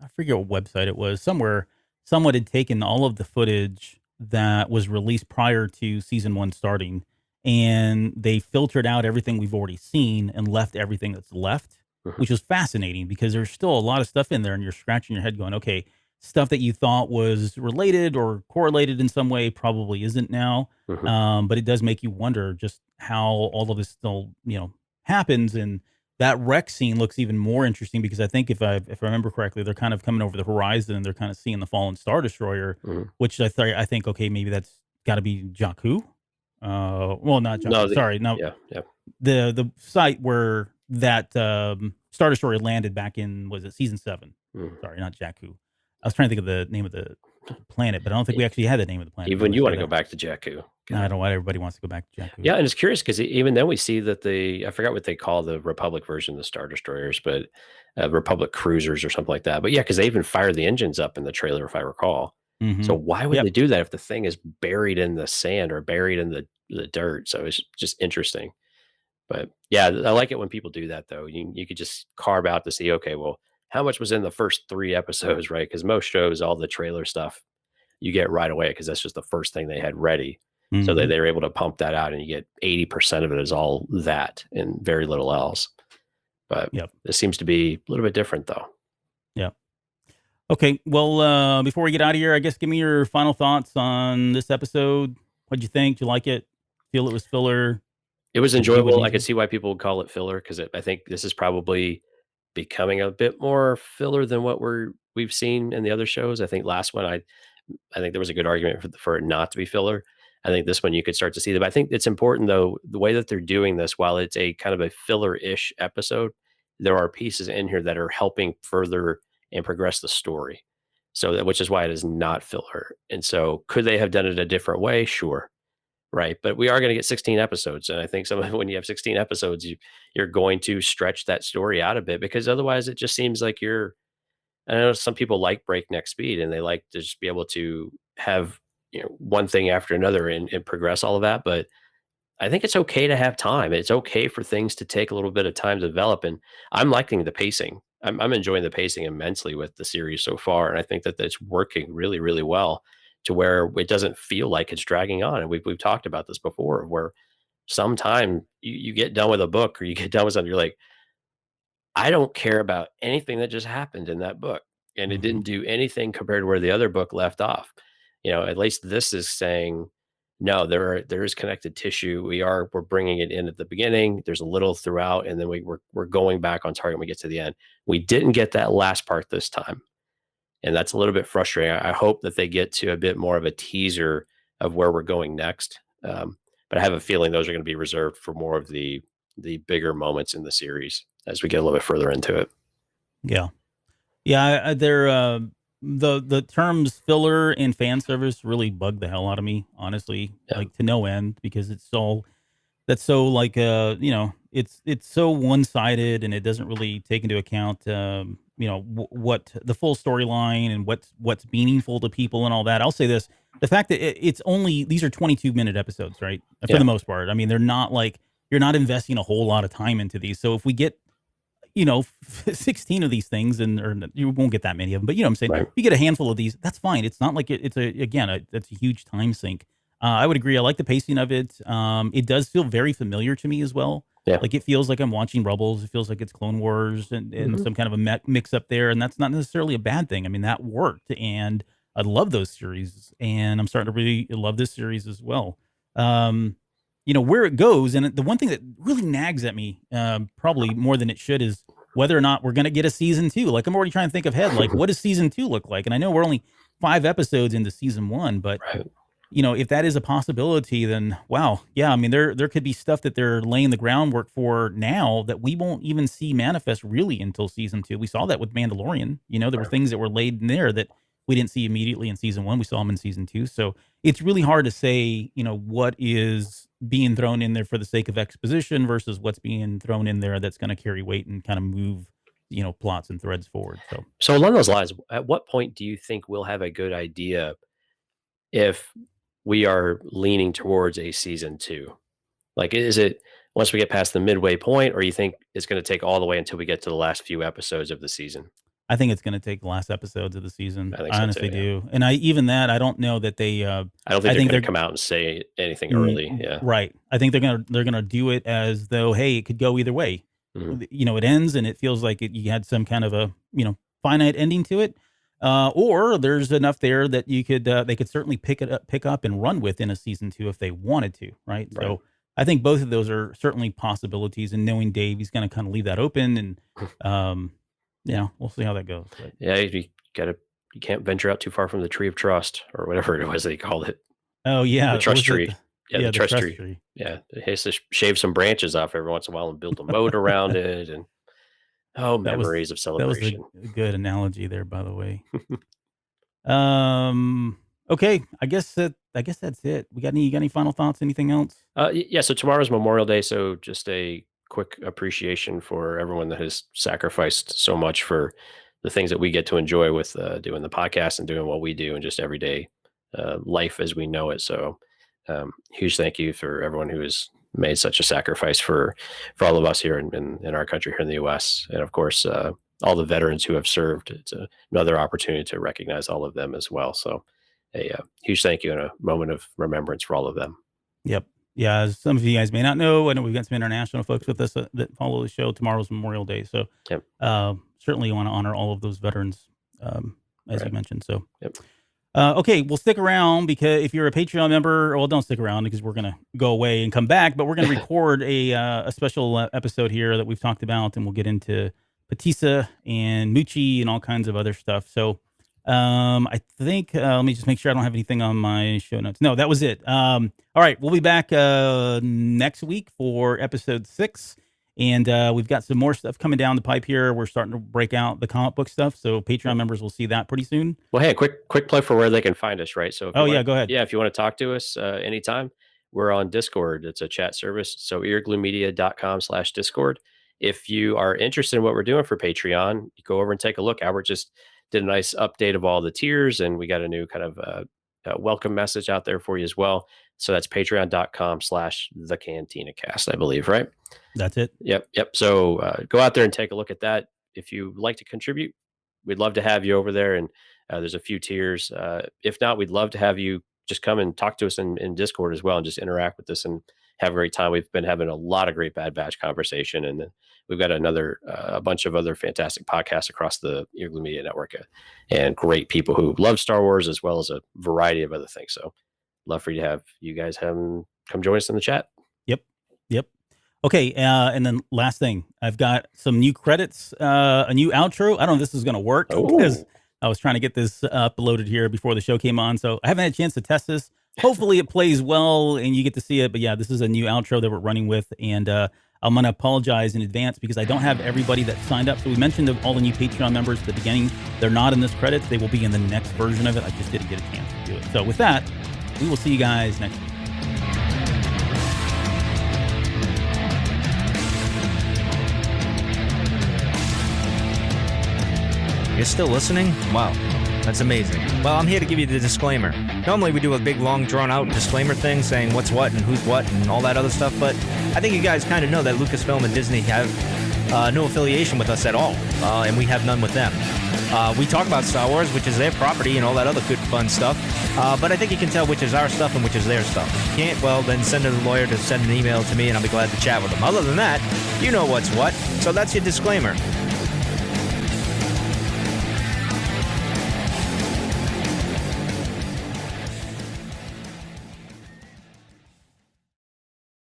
I forget what website it was. Somewhere, someone had taken all of the footage that was released prior to season 1 starting, and they filtered out everything we've already seen and left everything that's left, Mhm. which was fascinating because there's still a lot of stuff in there, and you're scratching your head going, okay, stuff that you thought was related or correlated in some way probably isn't now. Mhm. But it does make you wonder just how all of this still, happens. And that wreck scene looks even more interesting because I think if I remember correctly, they're kind of coming over the horizon and they're kind of seeing the fallen Star Destroyer, Mhm. which I think, okay, maybe that's got to be Jakku. Well, not No, Jakku. Sorry, no, yeah, yeah. the site where that Star Destroyer landed back in, was it season 7? Mhm. Sorry, not Jakku. I was trying to think of the name of the planet, but I don't think we actually had the name of the planet. Even Did we you say want to go that? back to Jakku. No, I don't. Why everybody wants to go back to Jakku. Yeah, and it's curious because even then we see that I forgot what they call the Republic version of the Star Destroyers, but Republic cruisers or something like that. But yeah, because they even fire the engines up in the trailer, if I recall. Mm-hmm. So why would Yep. they do that if the thing is buried in the sand or buried in the dirt? So it's just interesting. But yeah, I like it when people do that though. You could just carve out to see, okay, well, how much was in the first 3 episodes, right? Because most shows, all the trailer stuff you get right away because that's just the first thing they had ready. So Mm-hmm. they were able to pump that out and you get 80% of it is all that and very little else. But Yep. this seems to be a little bit different though. Yep. Okay. Well, before we get out of here, I guess give me your final thoughts on this episode. What'd you think? Did you like it? Feel it was filler? It was Did it do what it enjoyable. I needed could to? see why people would call it filler because I think this is probably becoming a bit more filler than what we've seen in the other shows. I think last one I think there was a good argument for it not to be filler. I think this one you could start to see that. But I think it's important though, the way that they're doing this, while it's a kind of a filler-ish episode, there are pieces in here that are helping further and progress the story. So that, which is why it is not filler. And so could they have done it a different way? Sure. Right. But we are going to get 16 episodes. And I think when you have 16 episodes, you're going to stretch that story out a bit because otherwise it just seems like I know some people like breakneck speed and they like to just be able to have one thing after another and progress all of that. But I think it's okay to have time. It's okay for things to take a little bit of time to develop. And I'm liking the pacing. I'm enjoying the pacing immensely with the series so far. And I think that it's working really, really well to where it doesn't feel like it's dragging on. And we've talked about this before, where sometime you get done with a book or you get done with something, you're like, I don't care about anything that just happened in that book, and it Mm-hmm. didn't do anything compared to where the other book left off. At least this is saying, no, there is connected tissue. We're bringing it in at the beginning. There's a little throughout, and then we're going back on target when we get to the end. We didn't get that last part this time, and that's a little bit frustrating. I hope that they get to a bit more of a teaser of where we're going next. But I have a feeling those are going to be reserved for more of the bigger moments in the series as we get a little bit further into it. Yeah. Yeah. They're the terms filler and fan service really bug the hell out of me, honestly, Yeah, like to no end, because it's so that's so like it's so one sided and it doesn't really take into account what the full storyline and what's meaningful to people and all that. I'll say this: the fact that it's only these are 22-minute episodes, right? For yeah, the most part, I mean, they're not like you're not investing a whole lot of time into these. So if we get 16 of these things, and or you won't get that many of them, but you know what I'm saying? right. If you get a handful of these, that's fine. It's not like it's that's a huge time sink. I would agree. I like the pacing of it. It does feel very familiar to me as well. Yeah, Like it feels like I'm watching Rebels. It feels like it's Clone Wars and mhm, some kind of a mix up there. And that's not necessarily a bad thing. I mean, that worked. And I love those series. And I'm starting to really love this series as well. Um, where it goes. And the one thing that really nags at me, probably more than it should, is whether or not we're going to get a season 2. Like, I'm already trying to think ahead. Like, what does season 2 look like? And I know we're only 5 episodes into season 1, but Right. if that is a possibility, then wow. Yeah. I mean, there could be stuff that they're laying the groundwork for now that we won't even see manifest really until season 2. We saw that with Mandalorian. There were Right. things that were laid in there that we didn't see immediately in season 1. We saw them in season 2. So it's really hard to say, what is being thrown in there for the sake of exposition versus what's being thrown in there that's going to carry weight and kind of move, plots and threads forward. So along those lines, at what point do you think we'll have a good idea if we are leaning towards a season 2? Like, is it once we get past the midway point, or you think it's going to take all the way until we get to the last few episodes of the season? I think it's going to take the last episodes of the season. I think I so honestly too, yeah. do. And I don't know that they, I don't think I they're think going to come out and say anything early. Yeah. Right. I think they're going to do it as though, hey, it could go either way. Mhm. It ends and it feels like you had some kind of a, finite ending to it. Or there's enough there that they could certainly pick up and run with in a season 2 if they wanted to. Right. Right. So I think both of those are certainly possibilities, and knowing Dave, he's going to kind of leave that open, and, we'll see how that goes. But. Yeah, you can't venture out too far from the tree of trust, or whatever it was they called it. Oh yeah. The trust was it tree. The trust tree. Yeah. It has to shave some branches off every once in a while and build a moat around it. And memories of celebration. That was a good analogy there, by the way. Okay. I guess that's it. You got any final thoughts? Anything else? Yeah. So tomorrow's Memorial Day. So just a quick appreciation for everyone that has sacrificed so much for the things that we get to enjoy with doing the podcast and doing what we do and just everyday life as we know it. So huge thank you for everyone who has made such a sacrifice for all of us here in our country here in the U.S. And of course, all the veterans who have served. It's another opportunity to recognize all of them as well. So a huge thank you and a moment of remembrance for all of them. Yep. Yeah, as some of you guys may not know, I know we've got some international folks with us that follow the show. Tomorrow's Memorial Day. So Yep. Certainly want to honor all of those veterans, as Right. you mentioned. So, Yep. Okay, well, stick around, because if you're a Patreon member, well, don't stick around because we're going to go away and come back, but we're going to record a special episode here that we've talked about, and we'll get into Patissa and Moochie and all kinds of other stuff. So I think, let me just make sure I don't have anything on my show notes. No, that was it. All right, we'll be back next week for episode 6. And we've got some more stuff coming down the pipe here. We're starting to break out the comic book stuff. So Patreon members will see that pretty soon. Well, hey, quick plug for where they can find us, right? So, go ahead. Yeah, if you want to talk to us anytime, we're on Discord. It's a chat service. So eargluemedia.com/Discord. If you are interested in what we're doing for Patreon, you go over and take a look. Albert just did a nice update of all the tiers, and we got a new kind of welcome message out there for you as well. So that's patreon.com/thecantinacast, I believe, right? That's it. Yep. So go out there and take a look at that. If you like to contribute, we'd love to have you over there. And there's a few tiers. If not, we'd love to have you just come and talk to us in Discord as well and just interact with us and have a great time. We've been having a lot of great Bad Batch conversation. And then we've got a bunch of other fantastic podcasts across the Earglue Media Network and great people who love Star Wars as well as a variety of other things. So love for you to have you guys come join us in the chat. Yep. Okay, and then last thing, I've got some new credits, a new outro. I don't know if this is going to work because I was trying to get this uploaded here before the show came on, so I haven't had a chance to test this. Hopefully it plays well and you get to see it, but yeah, this is a new outro that we're running with, and I'm going to apologize in advance because I don't have everybody that signed up. So we mentioned all the new Patreon members at the beginning. They're not in this credits. They will be in the next version of it. I just didn't get a chance to do it. So with that, we will see you guys next week. You're still listening? Wow, that's amazing. Well, I'm here to give you the disclaimer. Normally we do a big, long, drawn-out disclaimer thing saying what's what and who's what and all that other stuff, but I think you guys kind of know that Lucasfilm and Disney have no affiliation with us at all, and we have none with them. We talk about Star Wars, which is their property and all that other good, fun stuff, but I think you can tell which is our stuff and which is their stuff. If you can't, well, then send a lawyer to send an email to me and I'll be glad to chat with them. Other than that, you know what's what, so that's your disclaimer.